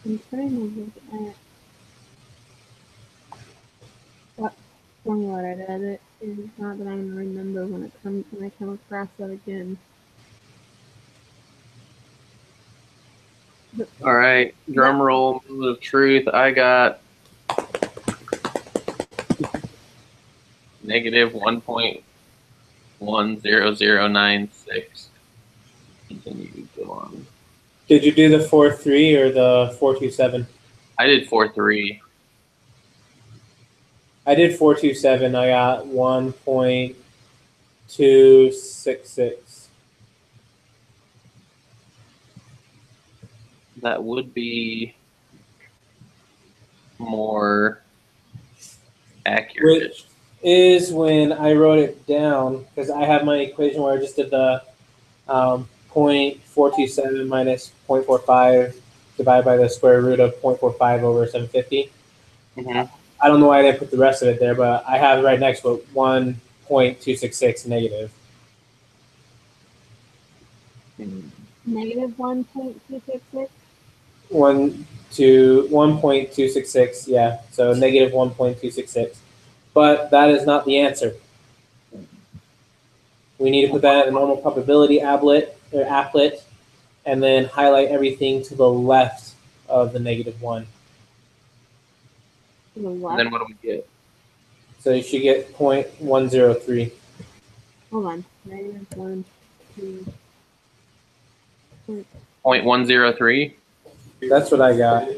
I'm trying to look at what formula I did. It is not that I'm gonna remember when I come across that again. All right, drum roll, moment of truth. I got negative 1.10096. Continue to go on. Did you do the 4.3 or the 4.27? I did 4.3. I did 4.27. I got 1.266. That would be more accurate. is when I wrote it down, because I have my equation where I just did the 0.427 minus 0.45 divided by the square root of 0.45 over 750. Mhm. I don't know why I didn't put the rest of it there, but I have it right next to it, 1.266 negative. Negative 1.266. 1.266, yeah. So negative 1.266. But that is not the answer. We need to put that in a normal probability applet, and then highlight everything to the left of the negative 1. To the And left. then what do we get? So you should get 0.103. Hold on. Negative 1, 2. 0.103. That's what I got.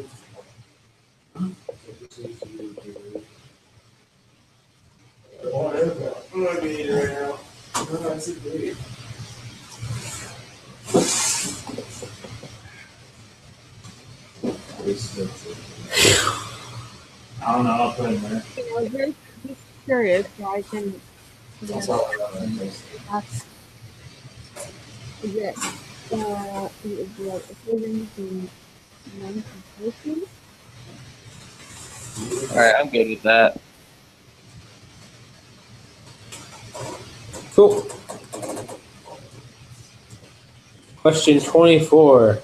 I don't know, I'll put it in there. I was just curious, so I can. That's all I got in there. Is it the equation between 1 and 2? All right, I'm good with that. Cool. Question 24.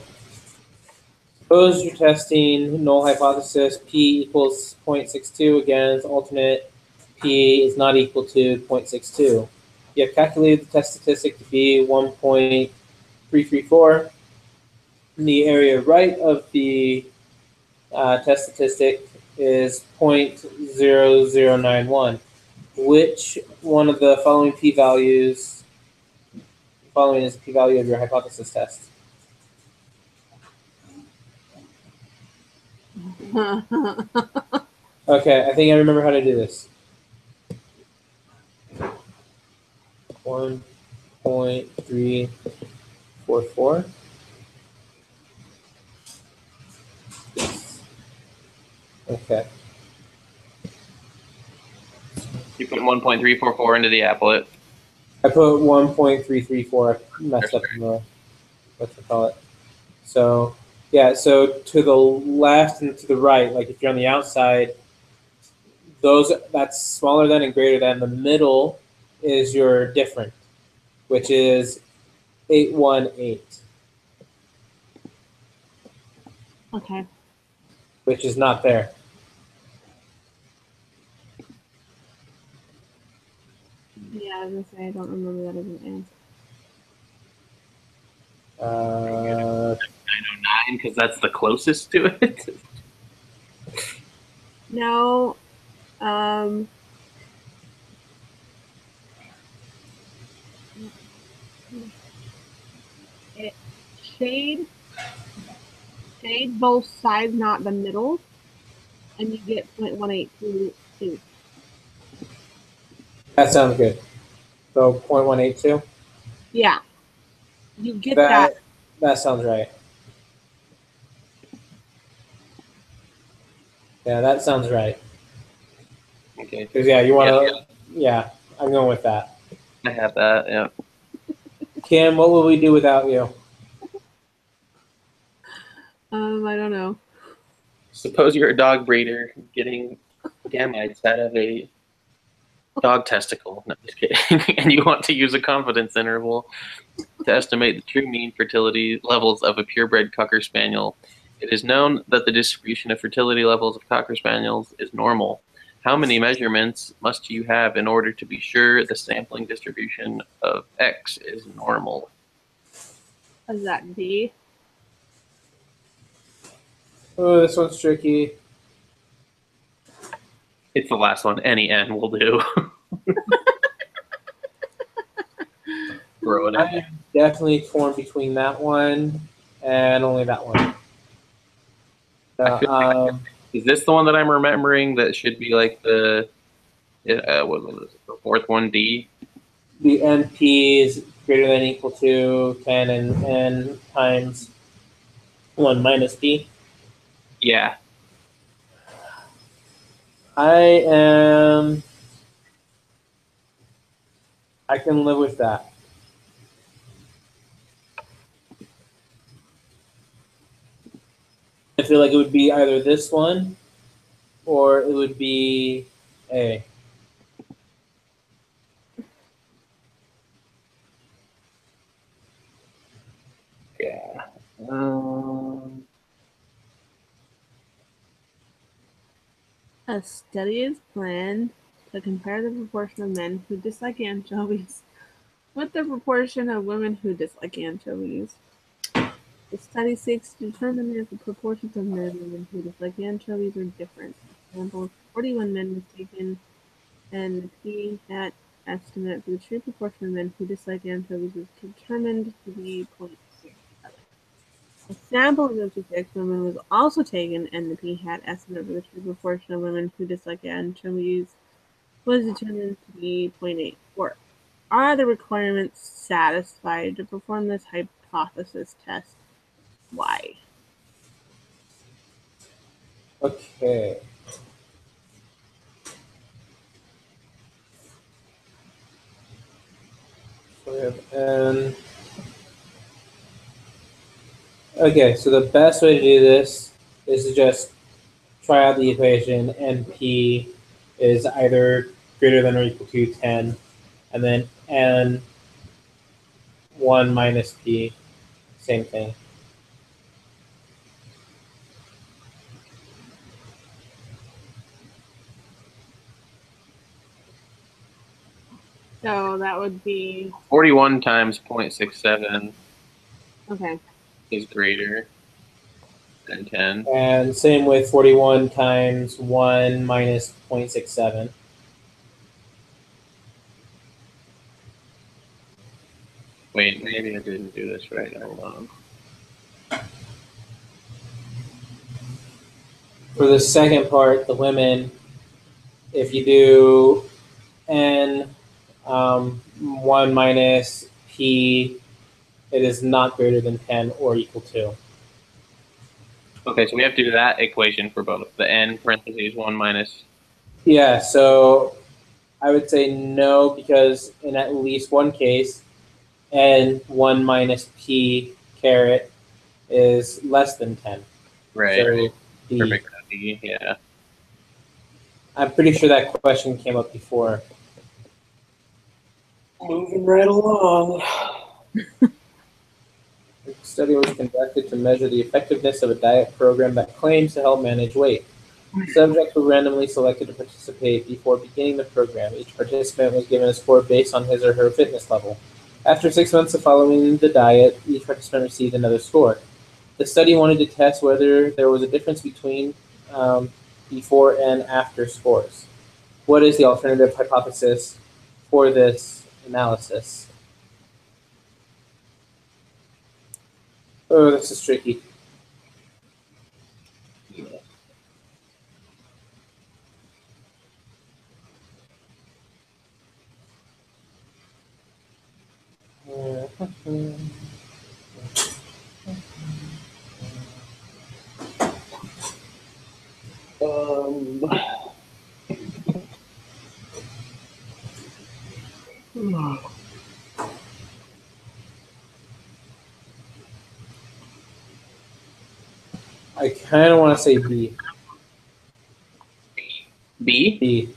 Suppose you're testing null hypothesis P equals 0.62 against alternate P is not equal to 0.62. You have calculated the test statistic to be 1.334. The area right of the test statistic is 0.0091. Which one of the following p-values following is the p-value of your hypothesis test? Okay, I think I remember how to do this. 1.344. Okay. You put 1.344 into the applet. I put 1.334. I messed up in the what you call it. So yeah, so to the left and to the right, like if you're on the outside, that's smaller than and greater than. The middle is your different, which is 818, Okay. which is not there. Yeah, I was gonna say I don't remember that as an answer. 909 because that's the closest to it. No. It shade both sides, not the middle, and you get 0.1822. That sounds good. So 0.182. Yeah, you get that. That sounds right. Yeah, that sounds right. Okay. Because yeah, you want to. Yeah, I'm going with that. I have that. Yeah. Kim, what will we do without you? I don't know. Suppose you're a dog breeder getting gametes out of a dog testicle. No, just kidding. And you want to use a confidence interval to estimate the true mean fertility levels of a purebred Cocker Spaniel. It is known that the distribution of fertility levels of Cocker Spaniels is normal. How many measurements must you have in order to be sure the sampling distribution of X is normal? Is that D? Oh, this one's tricky. It's the last one. Any N will do. Throw it I in. am definitely torn between that one and only that one. I feel like is this the one that I'm remembering that should be like the what was it, the fourth one, D? The NP is greater than or equal to 10 and n times 1 minus D. Yeah. I am I can live with that. I feel like it would be either this one or it would be A. Yeah. A study is planned to compare the proportion of men who dislike anchovies with the proportion of women who dislike anchovies. The study seeks to determine if the proportions of men and women who dislike anchovies are different. For example, 41 men was taken, and the p-hat estimate for the true proportion of men who dislike anchovies was determined to be 0.67. A sample of 56 women was also taken, and the p-hat estimate for the true proportion of women who dislike anchovies was determined to be 0.84. Are the requirements satisfied to perform this hypothesis test? Why? Okay. So we have N. Okay, so the best way to do this is to just try out the equation. NP is either greater than or equal to 10, and then N 1 minus P, same thing. So that would be 41 times 0.67 okay. is greater than 10. And same with 41 times 1 minus 0.67. Wait, maybe I didn't do this right. Hold on. For the second part, the women, if you do N 1 minus P, it is not greater than 10 or equal to. Okay, so we have to do that equation for both. The N parentheses 1 minus. Yeah, so I would say no, because in at least one case, N 1 minus P caret is less than 10. Right. So D. Perfect. D, yeah. I'm pretty sure that question came up before. Moving right along. The study was conducted to measure the effectiveness of a diet program that claims to help manage weight. Subjects were randomly selected to participate before beginning the program. Each participant was given a score based on his or her fitness level. After 6 months of following the diet, each participant received another score. The study wanted to test whether there was a difference between before and after scores. What is the alternative hypothesis for this analysis? Oh, this is tricky. I kind of want to say B. B? B.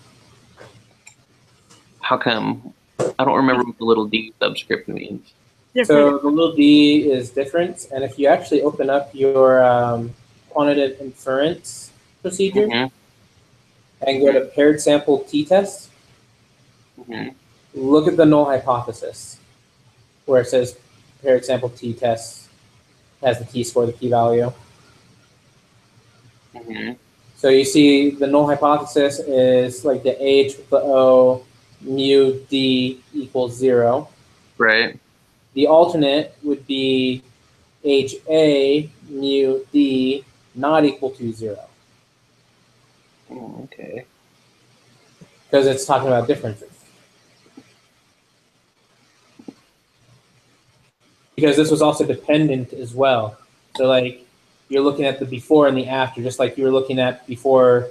How come? I don't remember what the little d subscript means. Different. So the little d is difference, and if you actually open up your quantitative inference procedure and go to paired sample t-test, look at the null hypothesis where it says paired sample t-test has the t-score, the p-value. So you see the null hypothesis is like the H with the O, mu D equals 0. Right. The alternate would be HA mu D not equal to 0. Okay. Because it's talking about differences. Because this was also dependent as well. So like you're looking at the before and the after, just like you were looking at before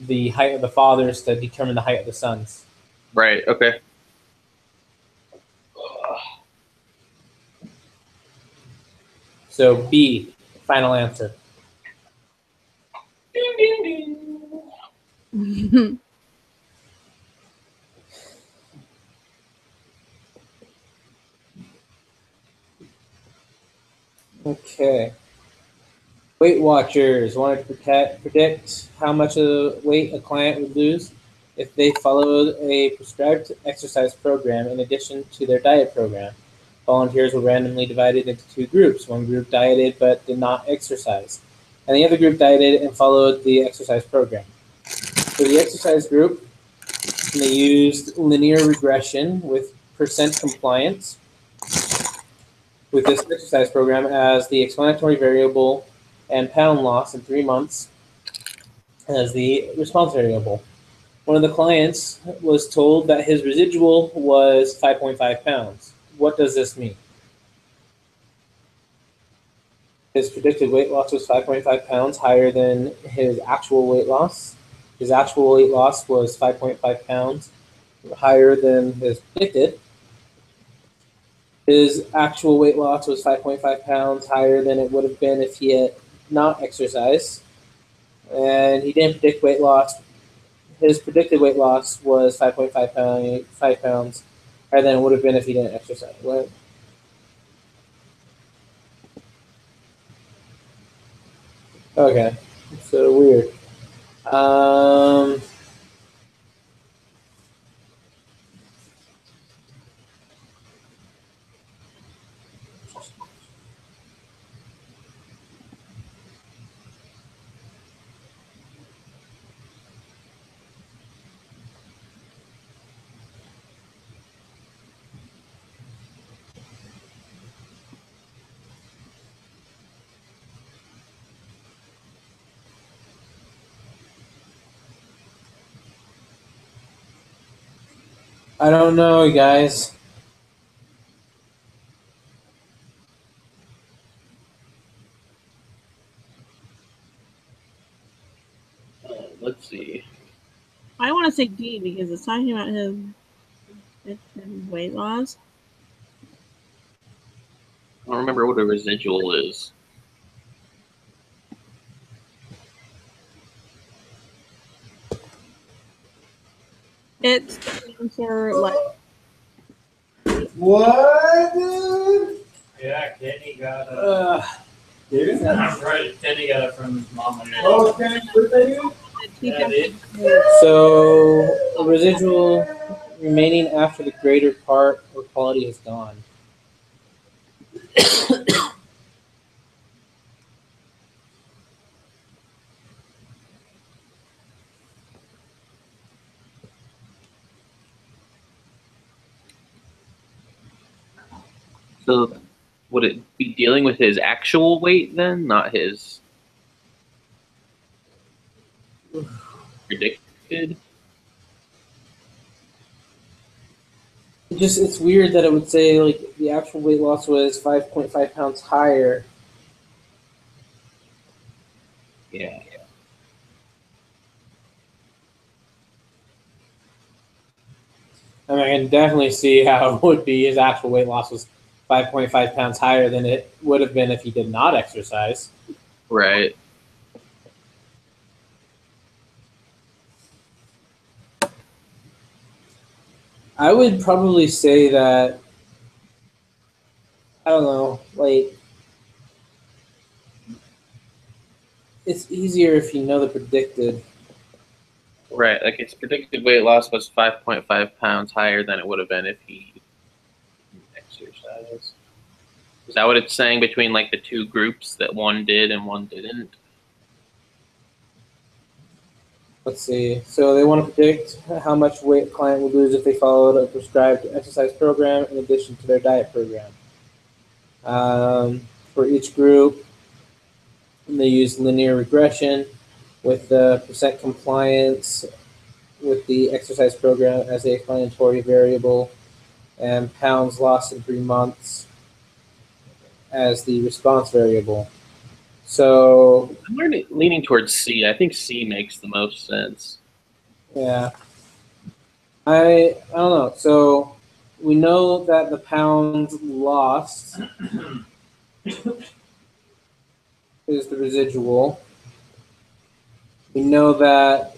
the height of the fathers to determine the height of the sons. Right, okay. So B, final answer. Ding, ding, ding. Okay. Weight Watchers wanted to predict how much of weight a client would lose if they followed a prescribed exercise program in addition to their diet program. Volunteers were randomly divided into two groups. One group dieted but did not exercise, and the other group dieted and followed the exercise program. For the exercise group, they used linear regression with percent compliance with this exercise program as the explanatory variable and pound loss in 3 months as the response variable. One of the clients was told that his residual was 5.5 pounds. What does this mean? His predicted weight loss was 5.5 pounds higher than his actual weight loss. His actual weight loss was 5.5 pounds higher than his predicted. His actual weight loss was 5.5 pounds higher than it would have been if he had not exercised. And he didn't predict weight loss. His predicted weight loss was 5.5 pounds higher than it would have been if he didn't exercise. What? Okay, so weird. I don't know, guys. Let's see. I want to say D because it's talking about his weight loss. I don't remember what a residual is. It's the answer like What, dude? Yeah, Kenny got it. David? That's right. Kenny got it from his mom and dad. Oh, okay. What they do? Yeah, dude. So a residual remaining after the greater part or quality is gone. So would it be dealing with his actual weight then, not his predicted? It's weird that it would say like the actual weight loss was 5.5 pounds higher. Yeah. I mean, I can definitely see how it would be his actual weight loss was 5.5 pounds higher than it would have been if he did not exercise. Right. I would probably say that, I don't know, like, it's easier if you know the predicted. Right. Like his predicted weight loss was 5.5 pounds higher than it would have been if he didn't exercise. Is that what it's saying between like the two groups that one did and one didn't? Let's see. So they want to predict how much weight a client would lose if they followed a prescribed exercise program in addition to their diet program. For each group, they use linear regression with the percent compliance with the exercise program as the explanatory variable and pounds lost in 3 months as the response variable. So, I'm leaning towards C. I think C makes the most sense. yeah. I don't know. So we know that the pounds lost is the residual. We know that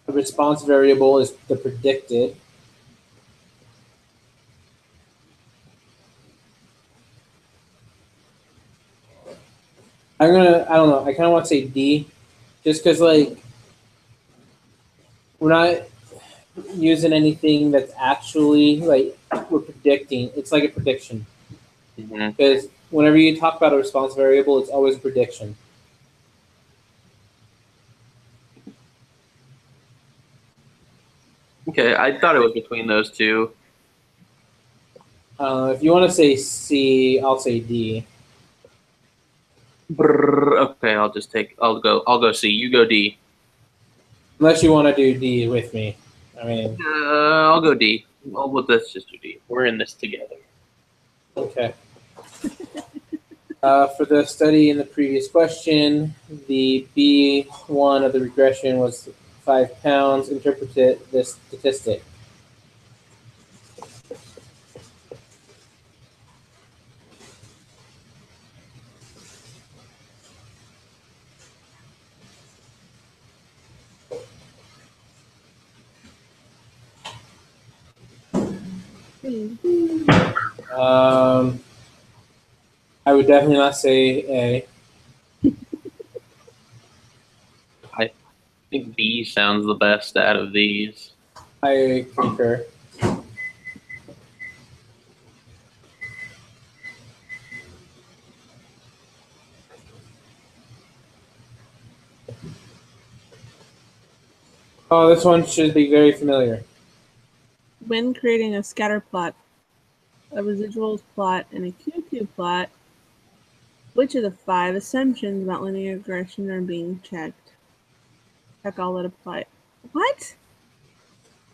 the response variable is the predicted. I don't know, I kind of want to say D, just because, like, we're not using anything that's actually, like, we're predicting. It's like a prediction. Because whenever you talk about a response variable, it's always a prediction. Okay, I thought it was between those two. If you want to say C, I'll say D. Okay, I'll go C. You go D. Unless you want to do D with me. I mean, I'll go D. Let's just do D. We're in this together. okay. For the study in the previous question, the B1 of the regression was 5 pounds. Interpreted this statistic. I would definitely not say A. I think B sounds the best out of these. I concur. Oh, this one should be very familiar. When creating a scatter plot, a residuals plot, and a QQ plot, which of the 5 assumptions about linear regression are being checked? Check all that apply. What?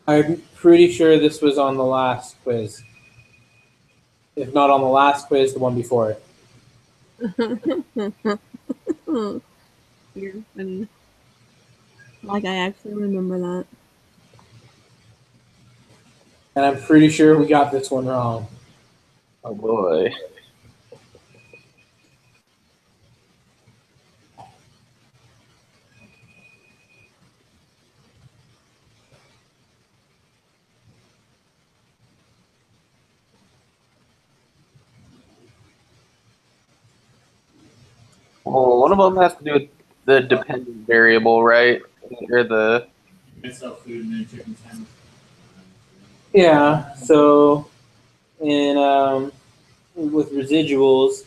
I'm pretty sure this was on the last quiz. If not on the last quiz, the one before it. You're funny. Like I actually remember that. And I'm pretty sure we got this one wrong. Oh boy. Well, one of them has to do with the dependent variable, right? Or the I sell food and then chicken sandwich. Yeah, so in with residuals,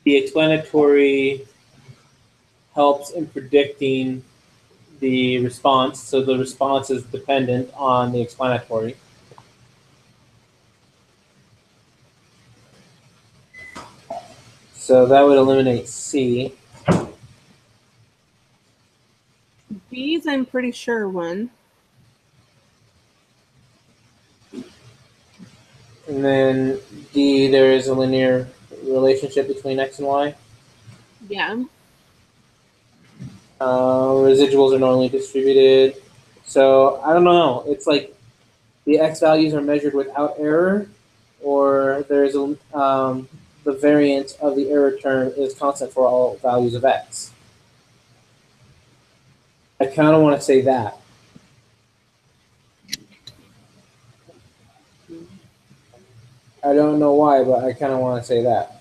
the explanatory helps in predicting the response. So the response is dependent on the explanatory. So that would eliminate C. B's, I'm pretty sure one. And then D, there is a linear relationship between X and Y. Yeah. Residuals are normally distributed. So I don't know. It's like the X values are measured without error, or there's a the variance of the error term is constant for all values of X. I kind of want to say that. I don't know why, but I kind of want to say that.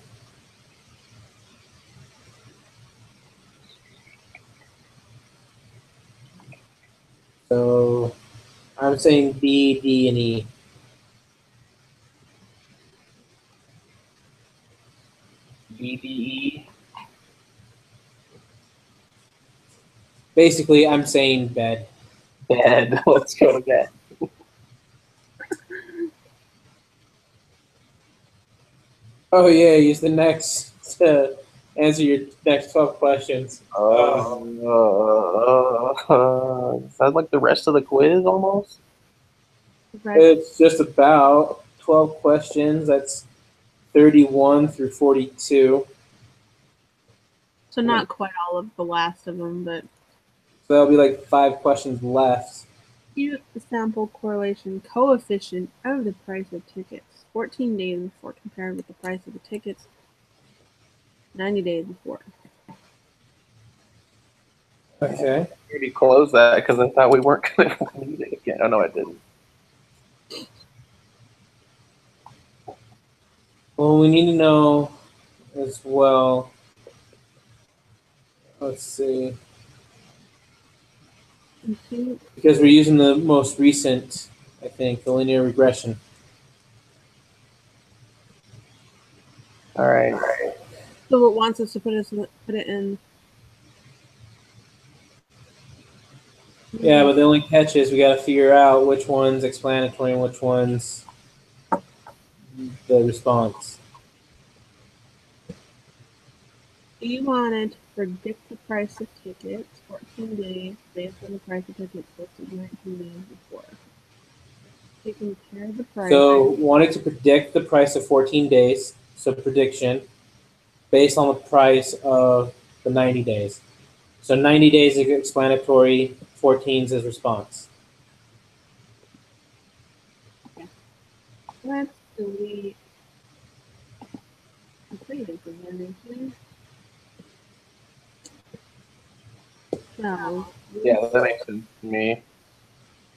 So I'm saying B, D, and E. BDE. Basically, I'm saying bed. Bad. Let's go to bed. Oh yeah, use the next to answer your next 12 questions. Is that like the rest of the quiz almost? Right. It's just about 12 questions. That's 31 through 42. So not quite all of the last of them, but So that'll be like 5 questions left. Compute the sample correlation coefficient of the price of tickets 14 days before compared with the price of the tickets 90 days before. Okay. I already closed that because I thought we weren't going to need it again. Oh, no, I didn't. Well, we need to know as well. Let's see. Compute. Because we're using the most recent, I think, the linear regression. All right. So it wants us to put it in. Yeah, but the only catch is we got to figure out which one's explanatory and which one's the response. You wanted to predict the price of tickets 14 days based on the price of tickets listed 19 days before. You compare the price. So wanted to predict the price of 14 days, so prediction, based on the price of the 90 days. So 90 days is explanatory, 14 is response. Let's delete the previous information. So Yeah, that makes sense to me.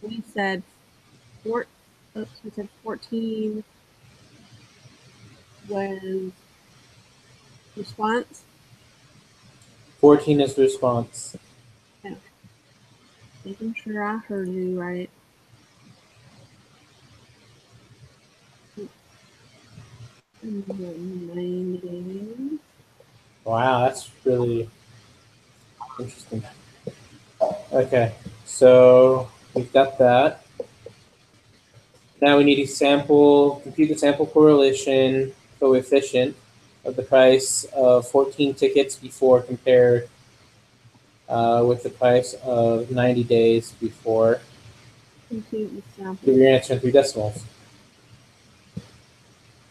we said we said 14 was response. 14 is response. Making sure I heard you right. And then 90 days. Wow, that's really interesting. Okay, so we've got that. Now we need to compute the sample correlation coefficient of the price of 14 tickets before compared with the price of 90 days before. Compute the sample. Give your answer in 3 decimals.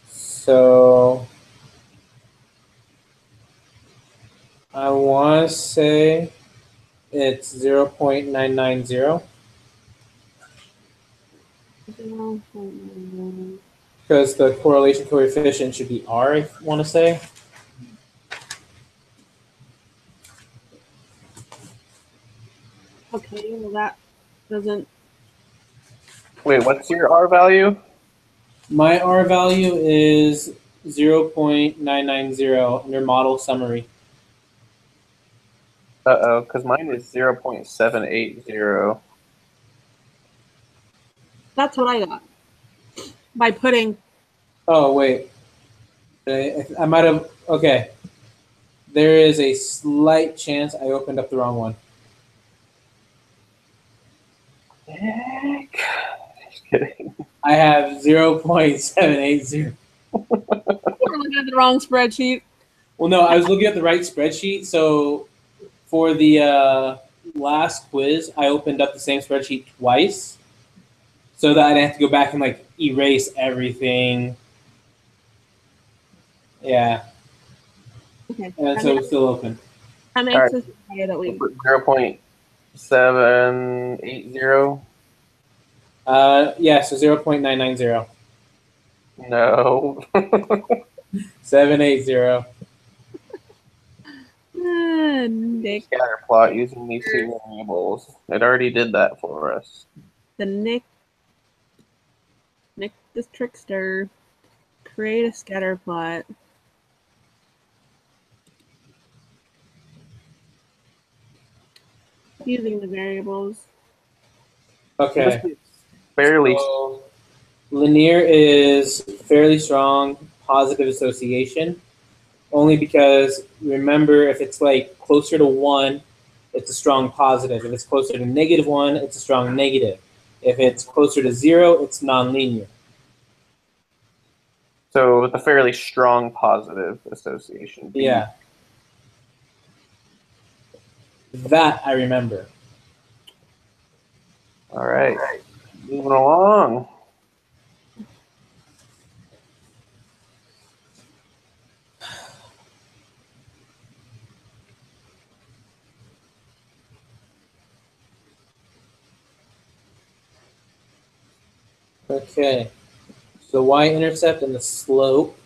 So I want to say it's 0.990 because the correlation coefficient should be R, I want to say. Okay, well that doesn't. Wait, what's your R value? My R value is 0.990 under model summary. Uh-oh, because mine is 0.780. That's what I got. By putting. Oh, wait. I might have. Okay. There is a slight chance I opened up the wrong one. Heck. Just kidding. I have 0.780. You're looking at the wrong spreadsheet. Well, no, I was looking at the right spreadsheet. So for the last quiz, I opened up the same spreadsheet twice so that I'd have to go back and like erase everything. Yeah. Okay. And so it's still open. That makes Alright. us say that we. 0.780. Yeah, so 0.990. No. 780. Nick, Scatter plot using these 2 variables. It already did that for us. Nick the trickster, create a scatter plot. Using the variables. Okay. Barely. So linear is fairly strong positive association, only because remember if it's like closer to 1, it's a strong positive. If it's closer to -1, it's a strong negative. If it's closer to 0, it's nonlinear. So with a fairly strong positive association. Yeah. That I remember. All right. Moving along. Okay. So y-intercept and the slope.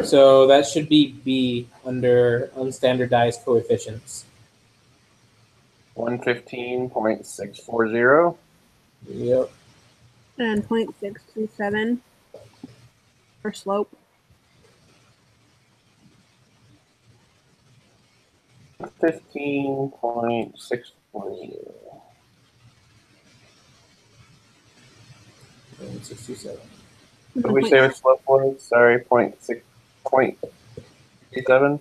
So that should be B under unstandardized coefficients. 115.640. Yep. And 0.627 for slope. 15.640. 627. What did we say with slope was? Sorry, 0.6.37.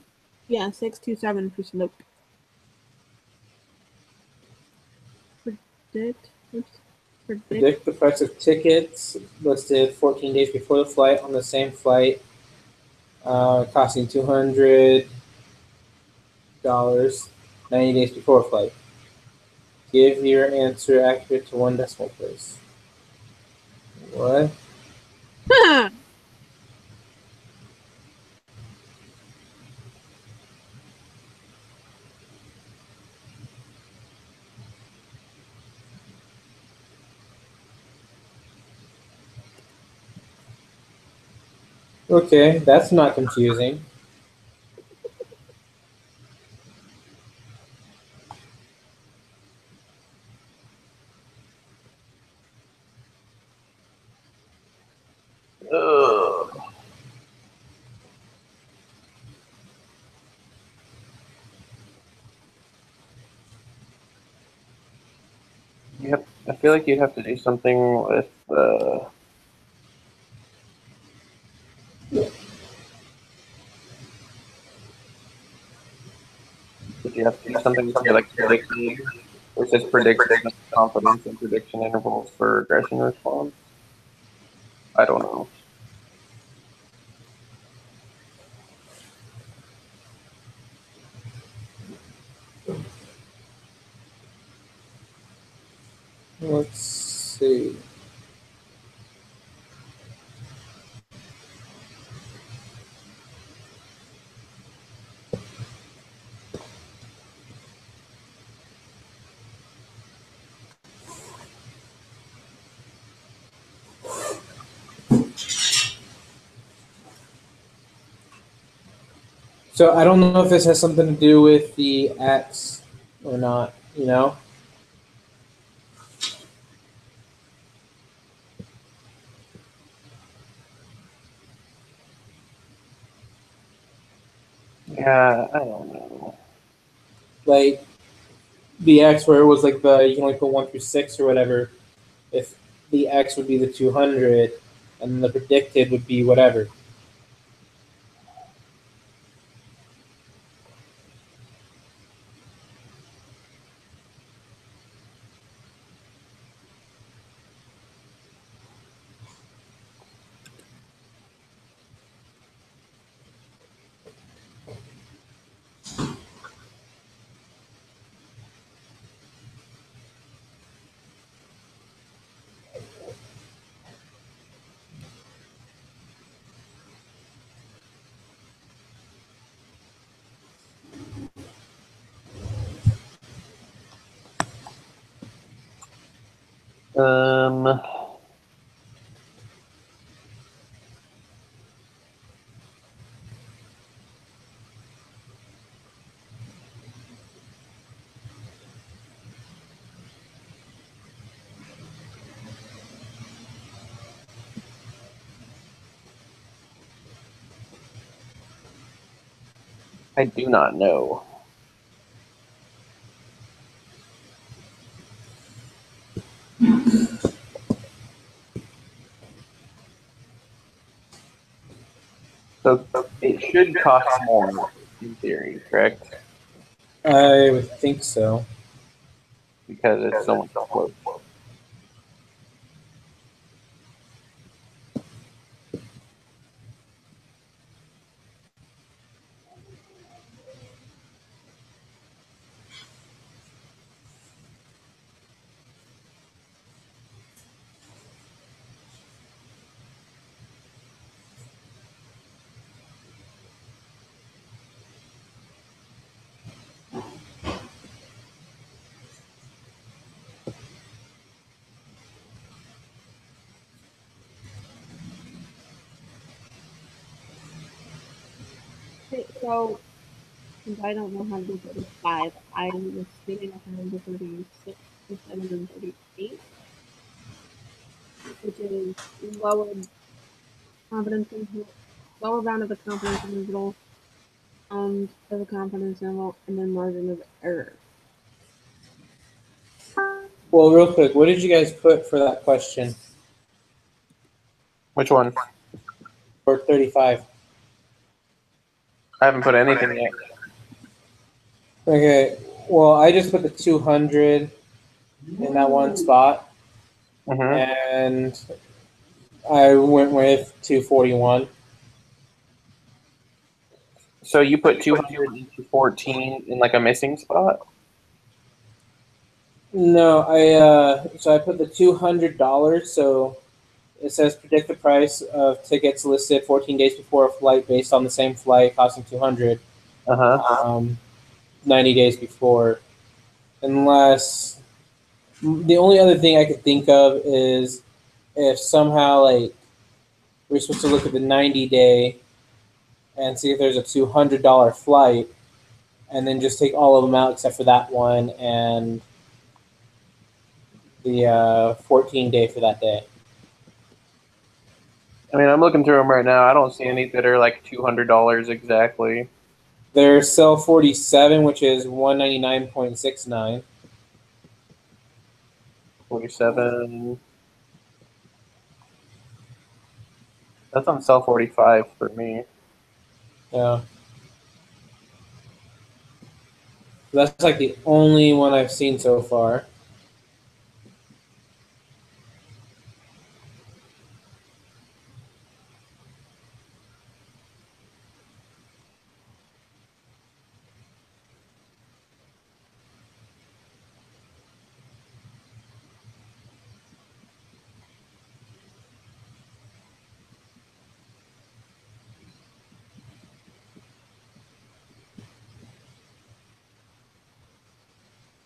Yeah, 627 for slope. Predict. Oops. Predict the price of tickets listed 14 days before the flight on the same flight, costing $200, 90 days before flight. Give your answer accurate to one decimal place. What? Okay, that's not confusing. Ugh. Yep, I feel like you'd have to do something with Did you have to do something with your like predicted, which says predicted confidence and prediction intervals for regression response? I don't know. Let's see. So I don't know if this has something to do with the X or not, you know? Yeah, I don't know. Like the X where it was like you can only put 1 through 6 or whatever. If the X would be the 200 and the predicted would be whatever. Um, I do not know. So it should cost more in theory, correct? I would think so. Because it's so much slope. Okay, so since I don't know how to do 35, I'm assuming I can do 36, 37, and 38, which is lower confidence interval, lower bound of the confidence interval, of the confidence interval, and then margin of error. Well, real quick, what did you guys put for that question Which one? for 35? I haven't put anything yet. Okay, well, I just put the 200 in that one spot, Mm-hmm. and I went with 241. So you put 214 in like a missing spot? No, I put the $200. So it says predict the price of tickets listed 14 days before a flight based on the same flight costing 200. Uh-huh. 90 days before, unless the only other thing I could think of is if somehow like we're supposed to look at the 90-day and see if there's a $200 flight, and then just take all of them out except for that one and the 14-day for that day. I mean, I'm looking through them right now. I don't see any that are like $200 exactly. There's cell 47, which is 199.69. 47. That's on cell 45 for me. Yeah. That's like the only one I've seen so far.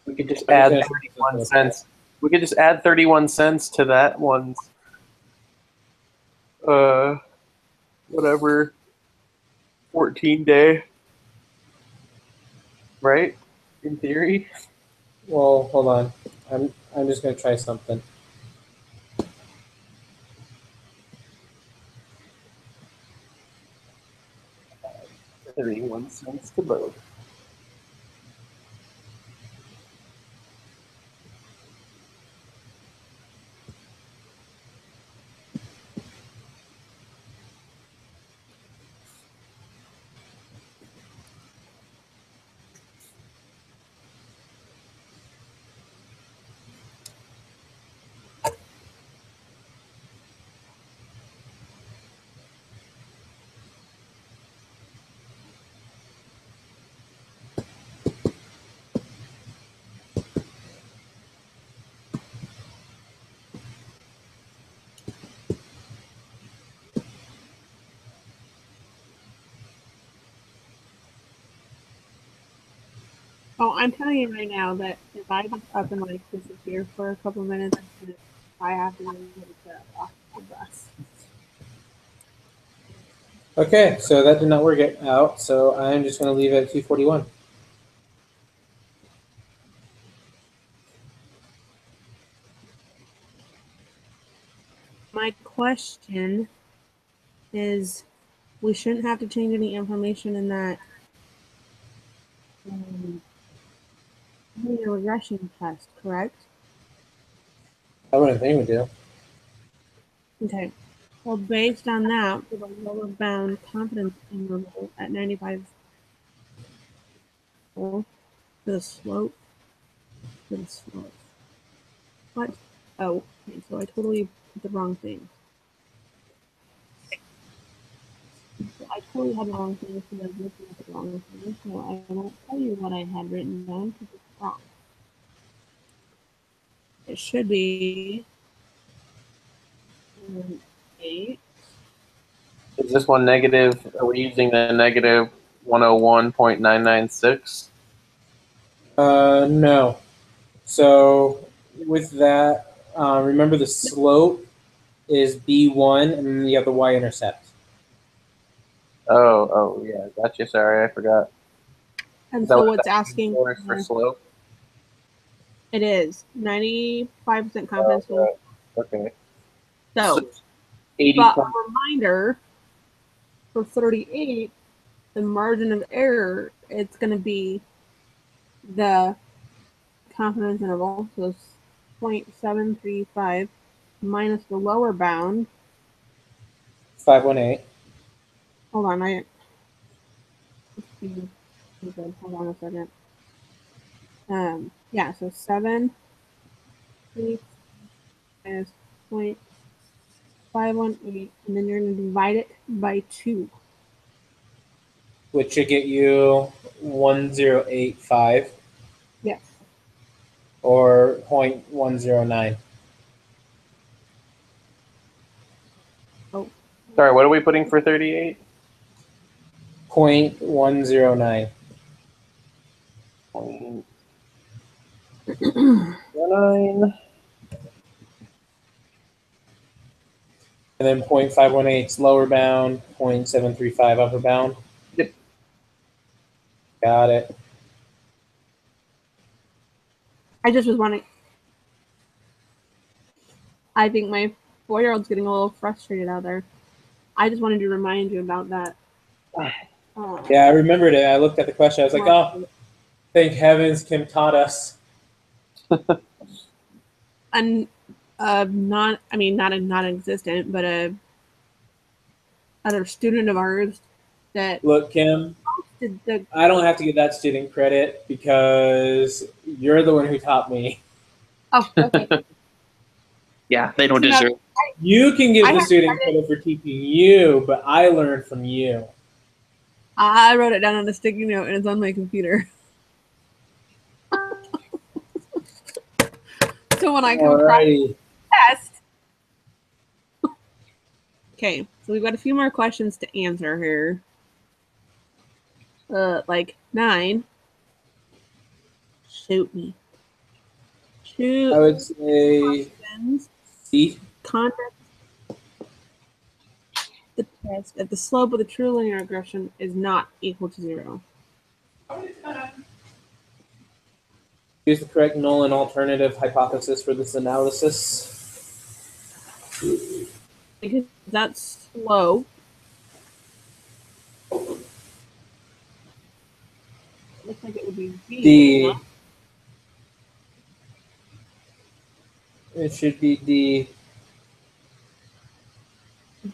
We could just add Okay. 31 cents. We could just add 31 cents to that one's whatever 14-day. Right? In theory. Well, hold on. I'm just gonna try something. $0.31 to load. Oh, I'm telling you right now that if I just up and like disappear for a couple minutes, I have to go to off the bus. Okay, so that did not work out. So I'm just gonna leave it at 241. My question is, we shouldn't have to change any information in that linear regression test, correct? I wouldn't think we do. Okay. Well, based on that, for the lower bound confidence interval at 95 for the slope, What? Oh, okay, so I totally put the wrong thing. So I totally had the wrong thing because I was looking at the wrong thing. So I won't tell you what I had written down because it's wrong. It should be 8. Is this one negative? Are we using the negative 101.996? No. So with that, remember the slope is b1, and then you have the y-intercept. Oh, yeah. Gotcha. Sorry, I forgot. And Is that so what what's the asking score is for slope? it is 95% confidence. Right. Okay. So, 80. but a reminder for 38, the margin of error, it's going to be the confidence interval, so it's 0.735 minus the lower bound. 518. Hold on, hold on a second. Yeah, so 7 minus 0.518, and then you're going to divide it by 2. Which should get you 1085 Yes. or 0.109. Oh, Sorry, what are we putting for 38? 0.109. 0.9. And then 0.518 is lower bound, 0.735 upper bound. Yep. Got it. I just was wondering. I think my 4-year-old's getting a little frustrated out there. I just wanted to remind you about that. Yeah, I remembered it. I looked at the question. I was like, oh, thank heavens Kim taught us. And not non-existent, but a other student of ours that Look, Kim, did the. I don't have to give that student credit because you're the one who taught me. Oh, okay. Yeah, they don't See, now, deserve. You can give I the have student credit for teaching you, but I learned from you. I wrote it down on a sticky note, and it's on my computer. So when I come across the test. Okay, so we've got a few more questions to answer here. Like 9. Shoot me. Shoot. I would say Questions. C. Conduct the test if the slope of the true linear regression is not equal to 0. Use the correct null and alternative hypothesis for this analysis. Because that slope looks like it would be B. D. Huh? It should be D.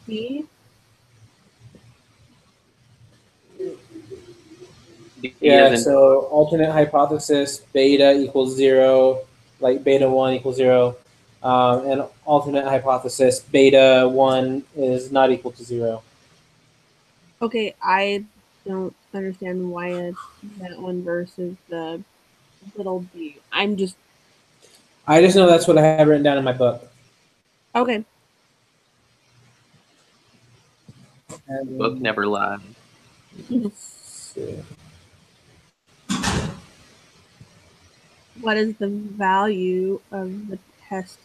D. Yeah, so alternate hypothesis, beta equals 0, like beta 1 equals 0. And alternate hypothesis, beta 1 is not equal to 0. Okay, I don't understand why it's that one versus the little d. I just know that's what I have written down in my book. Okay. The book never lied. What is the value of the test?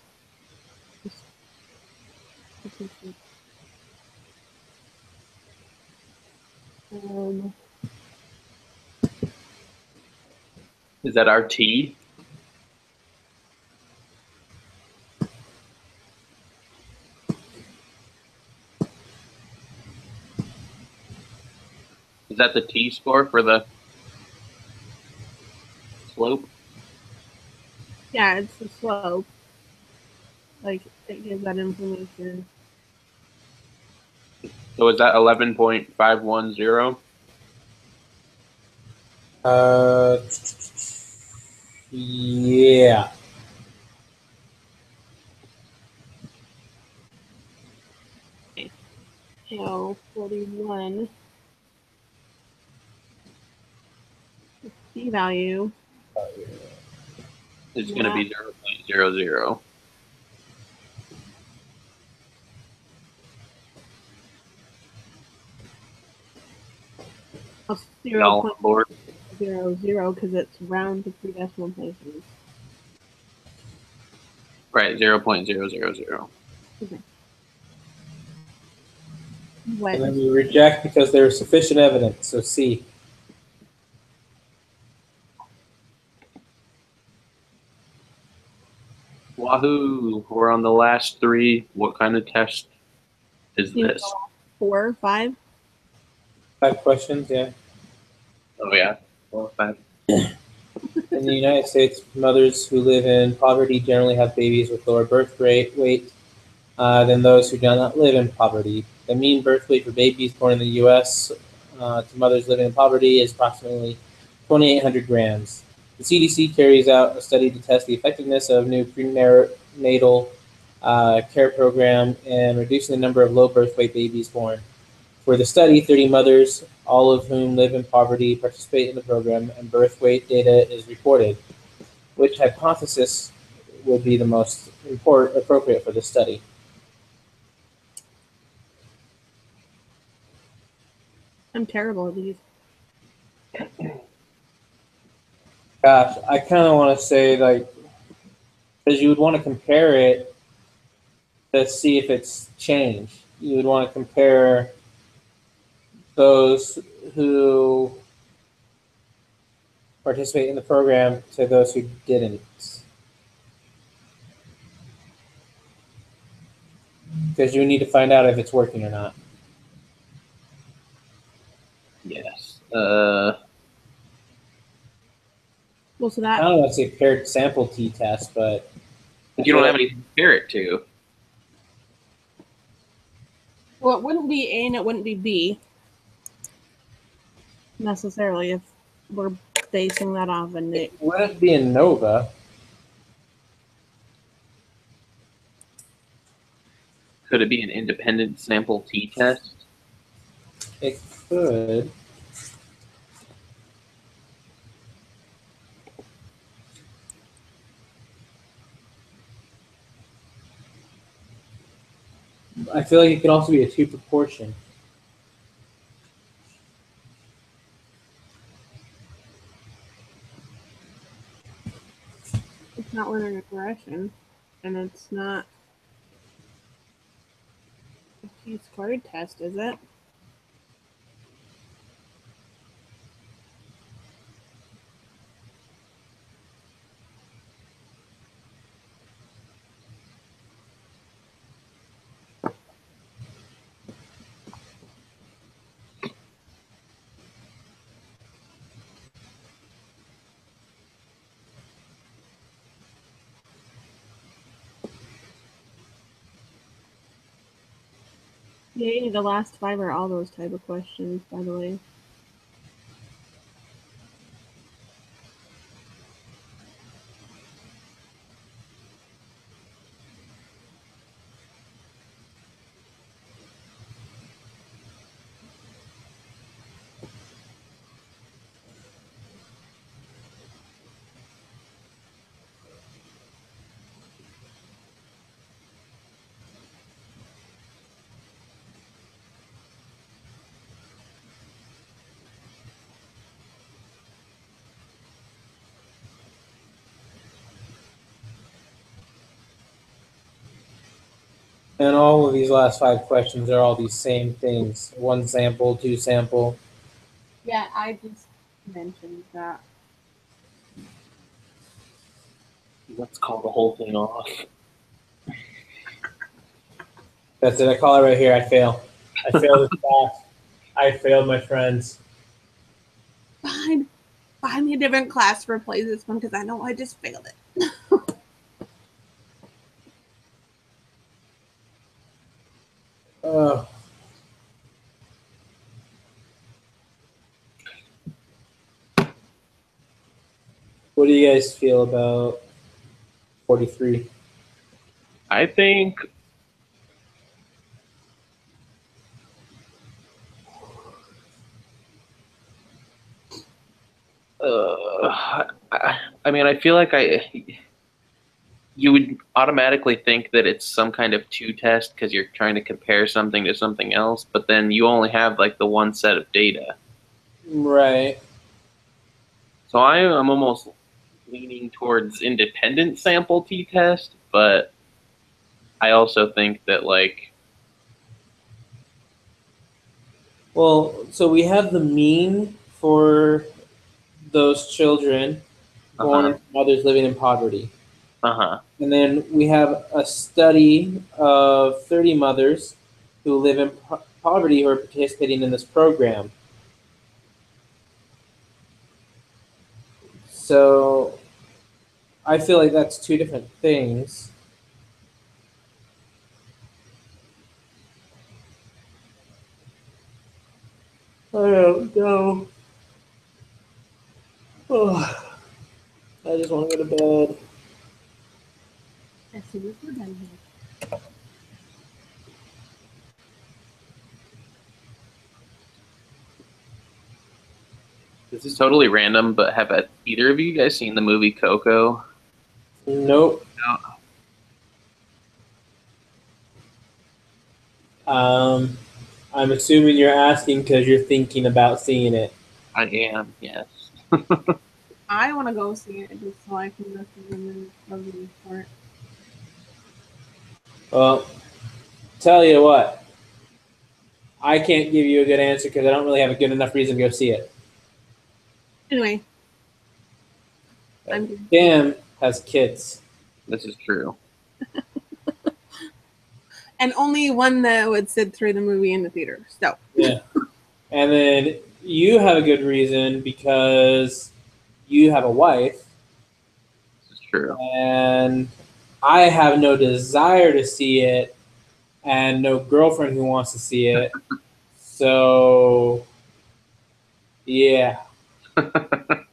Is that our T? Is that the T score for the slope? Yeah, it's the slope. Like, it gives that information. So is that 11.510? Yeah. So 41. The p value It's going to be 0.00. of Y'all on board? 0.00 because it's round to 3 decimal places. Right, 0.000. Okay. What? And then we reject because there is sufficient evidence. So C. Wahoo! We're on the last three. What kind of test is You this? 4, 5. 5 questions, yeah. Oh yeah. Well, five. In the United States, mothers who live in poverty generally have babies with lower birth weight than those who do not live in poverty. The mean birth weight for babies born in the U.S. To mothers living in poverty is approximately 2,800 grams. The CDC carries out a study to test the effectiveness of new prenatal care program in reducing the number of low birth weight babies born. For the study, 30 mothers, all of whom live in poverty, participate in the program, and birth weight data is reported. Which hypothesis would be the most appropriate for the study? I'm terrible at these. Gosh, I kind of want to say, like, because you would want to compare it to see if it's changed. You would want to compare those who participate in the program to those who didn't. Because you need to find out if it's working or not. Yes. Well, so I that don't want to say paired sample t-test, but You don't have anything to compare it to. well, it wouldn't be A and it wouldn't be B necessarily if we're basing that off a Nick. it wouldn't be in NOVA. Could it be an independent sample t-test? It could. I feel like it could also be a 2 proportion. It's not linear regression, and it's not a T-squared test, is it? Yeah, the last 5 are all those type of questions, by the way. And all of these last 5 questions are all these same things. 1 sample, 2 sample. Yeah, I just mentioned that. Let's call the whole thing off. That's it. I call it right here. I fail. I failed this class. I failed, my friends. Find me a different class to replace this one because I know I just failed it. What do you guys feel about 43? I think I mean, I feel like you would automatically think that it's some kind of 2 test because you're trying to compare something to something else, but then you only have like the 1 set of data. Right. So I'm almost leaning towards independent sample t-test, but I also think that like Well, so we have the mean for those children born Uh-huh. into mothers living in poverty. Uh-huh. And then we have a study of 30 mothers who live in poverty who are participating in this program. So I feel like that's two different things. I don't know. Oh, I just want to go to bed. As soon as we're done here. This is totally random, but have either of you guys seen the movie Coco? Nope. I'm assuming you're asking because you're thinking about seeing it. I am, yes. I want to go see it just so I can go see the movie for it. Well, tell you what, I can't give you a good answer because I don't really have a good enough reason to go see it. Anyway, I'm Cam has kids. This is true. and only one that would sit through the movie in the theater. So Yeah. And then you have a good reason because you have a wife, This is true. and I have no desire to see it and no girlfriend who wants to see it. So, yeah. But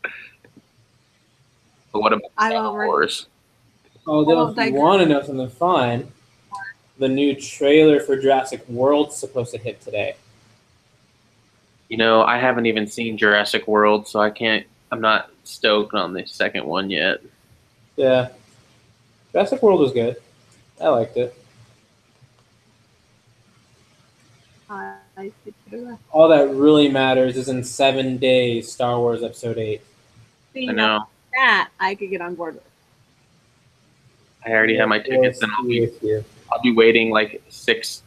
what about I Star won't. Wars? Although, if you want to know something fun, the new trailer for Jurassic World's supposed to hit today. You know, I haven't even seen Jurassic World, so I'm not stoked on the second one yet. Yeah. Jurassic World was good. I liked it. I could do that. All that really matters is in 7 days, Star Wars Episode 8. See, I now know. that I could get on board with. I already have my tickets, and I'll be waiting like six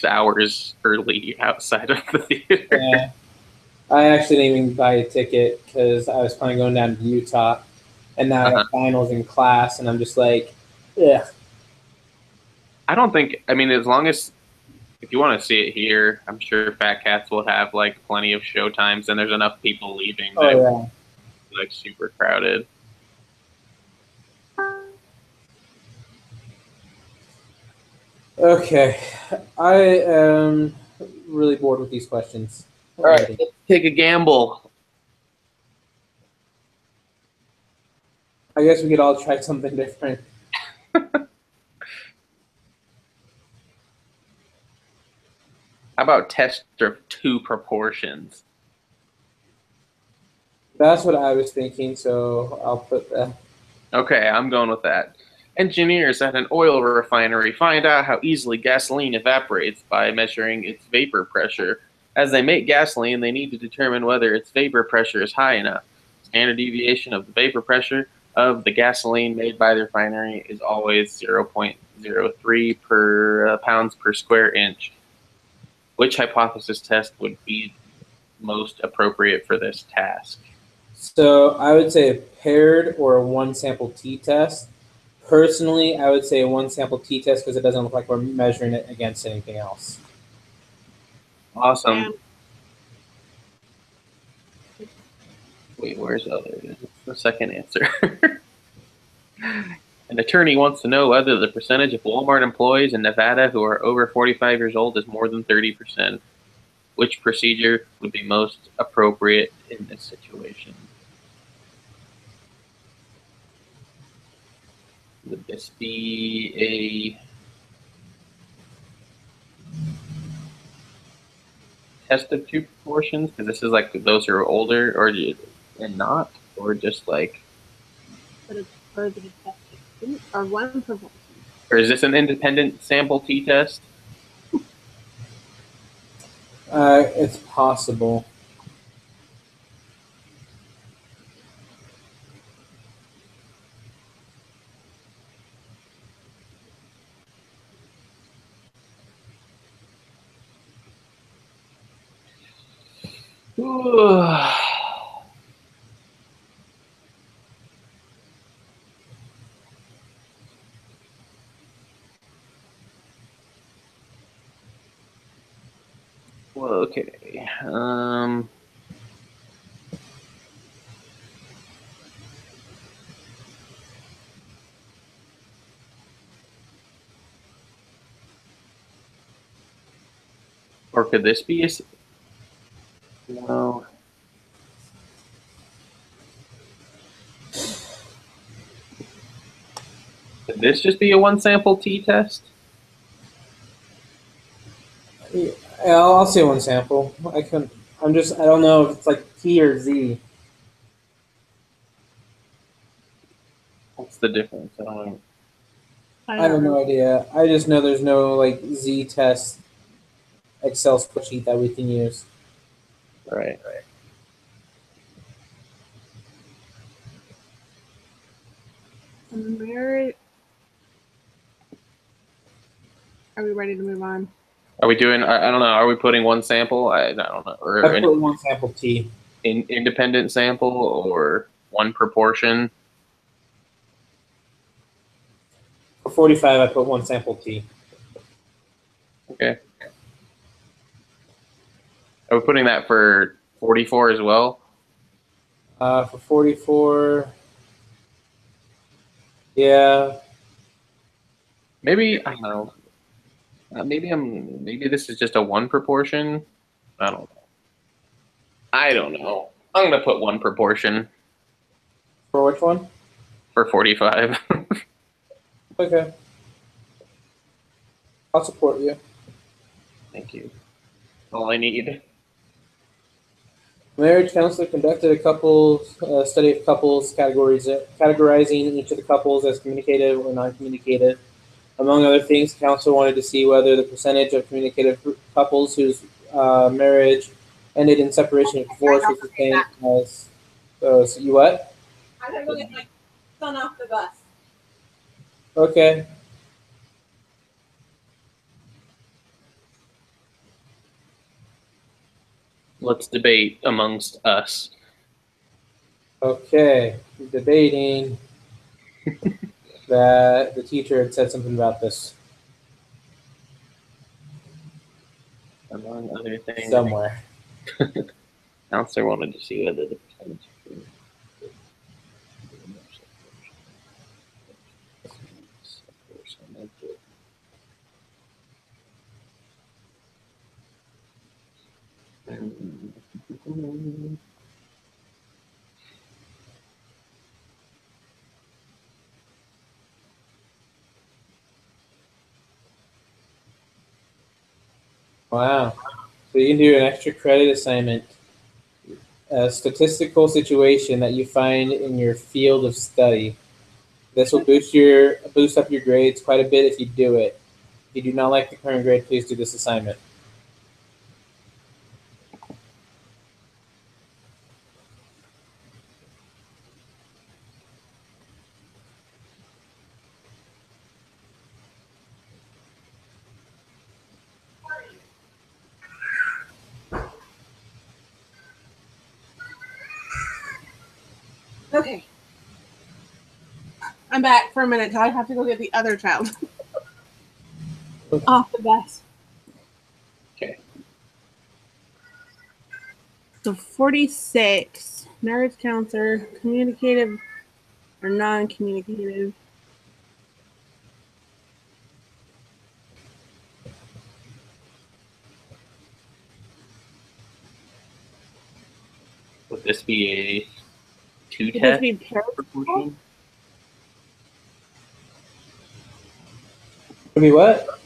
hours early outside of the theater. Yeah. I actually didn't even buy a ticket because I was planning on going down to Utah, and now I have finals in class, and I'm just like, yeah. I don't think. I mean, as long as if you want to see it here, I'm sure Fat Cats will have like plenty of show times, and there's enough people leaving that it won't be like super crowded. Okay, I am really bored with these questions. All right, let's take a gamble. I guess we could all try something different. How about test of two proportions? That's what I was thinking, so I'll put that. Okay, I'm going with that. Engineers at an oil refinery find out how easily gasoline evaporates by measuring its vapor pressure. As they make gasoline, they need to determine whether its vapor pressure is high enough. Standard deviation of the vapor pressure of the gasoline made by the refinery is always 0.03 per pounds per square inch. Which hypothesis test would be most appropriate for this task? So I would say a paired or a one sample t-test. Personally, I would say a one sample t-test because it doesn't look like we're measuring it against anything else. Awesome. Wait, where's the second answer? An attorney wants to know whether the percentage of Walmart employees in Nevada who are over 45 years old is more than 30%. Which procedure would be most appropriate in this situation? Would this be a test of two proportions? Because this is like those who are older and not, or just like. But it's further tested. Or one proportion. Or is this an independent sample t-test? It's possible. Well, okay. Or could this be a? No. Could this just be a one sample t-test? Yeah, I'll say one sample. I don't know if it's like T or Z. What's the difference? I don't know. I have no idea. I just know there's no like Z test Excel spreadsheet that we can use. Right. Merit. Are we ready to move on? Are we doing? I don't know. Are we putting one sample? I don't know. Or I put one sample T. independent sample or one proportion? For 45, I put one sample T. Okay. Are we putting that for 44 as well? For 44, yeah. Maybe I don't know. Maybe this is just a one proportion. I don't know. I'm gonna put one proportion For which one? for 45. Okay. I'll support you. Thank you. All I need. Marriage counselor conducted a couples study of couples categorizing each of the couples as communicative or non-communicative. Among other things, the counselor wanted to see whether the percentage of communicative couples whose marriage ended in separation or divorce was the same as those. You what? I'm gonna go get my son off the bus. Okay. Let's debate amongst us. Okay. Debating that the teacher had said something about this Among other things, somewhere. counselor wanted to see whether the percentage. Wow. So you can do an extra credit assignment, a statistical situation that you find in your field of study. This will boost up your grades quite a bit if you do it. If you do not like the current grade, please do this assignment. Okay. I'm back for a minute till I have to go get the other child off the bus. Okay. So 46, marriage counselor, communicative or non-communicative. Would this be a two Would this test be parallel? proportion? Would be what?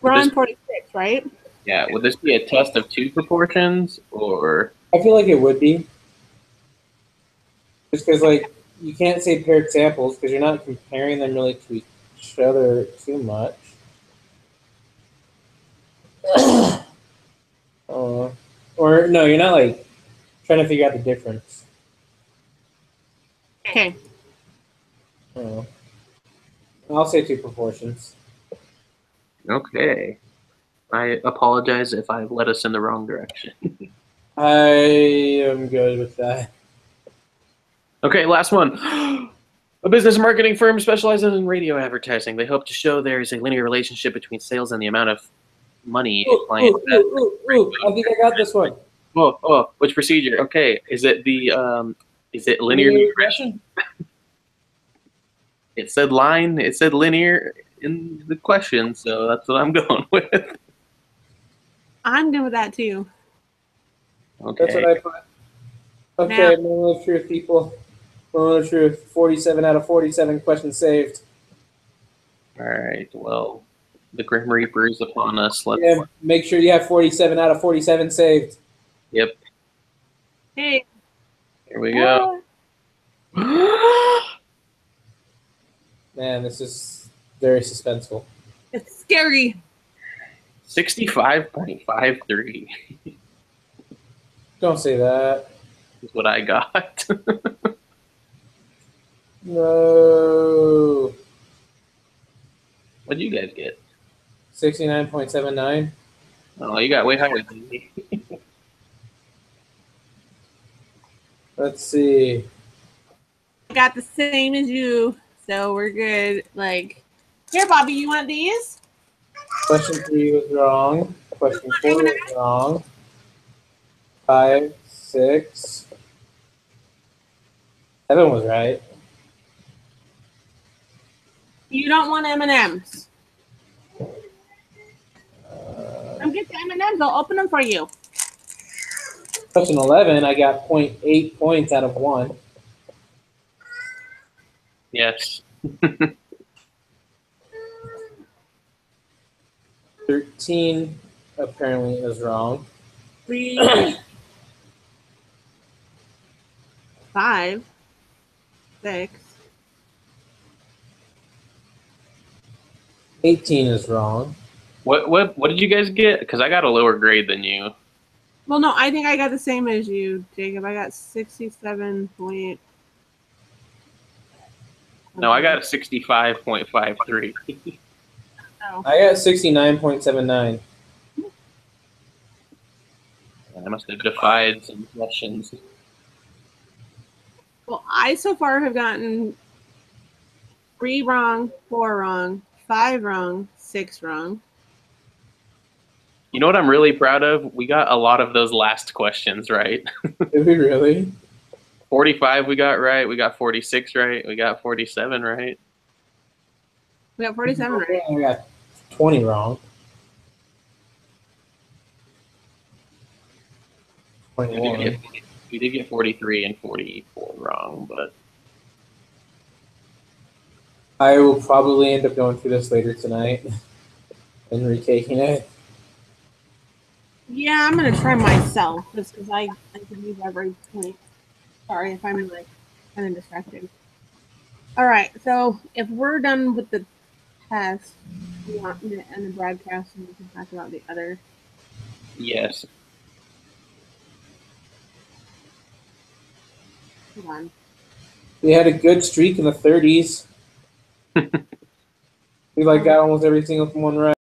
We're Would on this, 46, right? yeah, would this be a test of two proportions or? I feel like it would be. Just because, like, you can't say paired samples because you're not comparing them really to each other too much. Or, no, you're not, like, trying to figure out the difference. Okay. I'll say two proportions. Okay. I apologize if I led us in the wrong direction. I am good with that. Okay, last one. A business marketing firm specializes in radio advertising. They hope to show there is a linear relationship between sales and the amount of money a client I think I got this one. Which procedure? Okay, is it linear regression? It said line. It said linear in the question, so that's what I'm going with. I'm good with that too. Okay. That's what I put. Okay, moment of truth, people. Moment of truth. 47 out of 47 questions saved. All right. Well, the Grim Reaper is upon us. Let's. Yeah, make sure you have 47 out of 47 saved. Yep. Hey. Here we go. Man, this is very suspenseful. It's scary. 65.53 Don't say that. is what I got. No. What did you guys get? 69.79. Oh, you got way higher than me. Let's see. I got the same as you, so we're good. Like, here, Bobby, you want these? Question 3 was wrong. Question 4 was wrong. 5, 6, 7 was right. You don't want M&Ms. Come get the M&Ms. I'll open them for you. Question 11, I got 0.8 points out of 1. Yes. 13 apparently is wrong. 3, 5, 6. 18 is wrong. What did you guys get? Because I got a lower grade than you. Well, no, I think I got the same as you, Jacob. I got 67 point. No, I got a 65.53. Oh. I got 69.79. I must have defied some questions. Well, I so far have gotten 3 wrong, 4 wrong, 5 wrong, 6 wrong. You know what I'm really proud of? We got a lot of those last questions right. Did we really? 45 we got right. We got 46 right. We got 47 right. We got 47 right. I got 20 wrong. 21. We did get 43 and 44 wrong, but I will probably end up going through this later tonight and retaking it. Yeah, I'm gonna try myself just because I can use every point. Sorry if I'm like kind of distracted. All right, so if we're done with the test, you want me to end the broadcast and we can talk about the other. yes. Hold on. We had a good streak in the 30s. We got almost every single one right.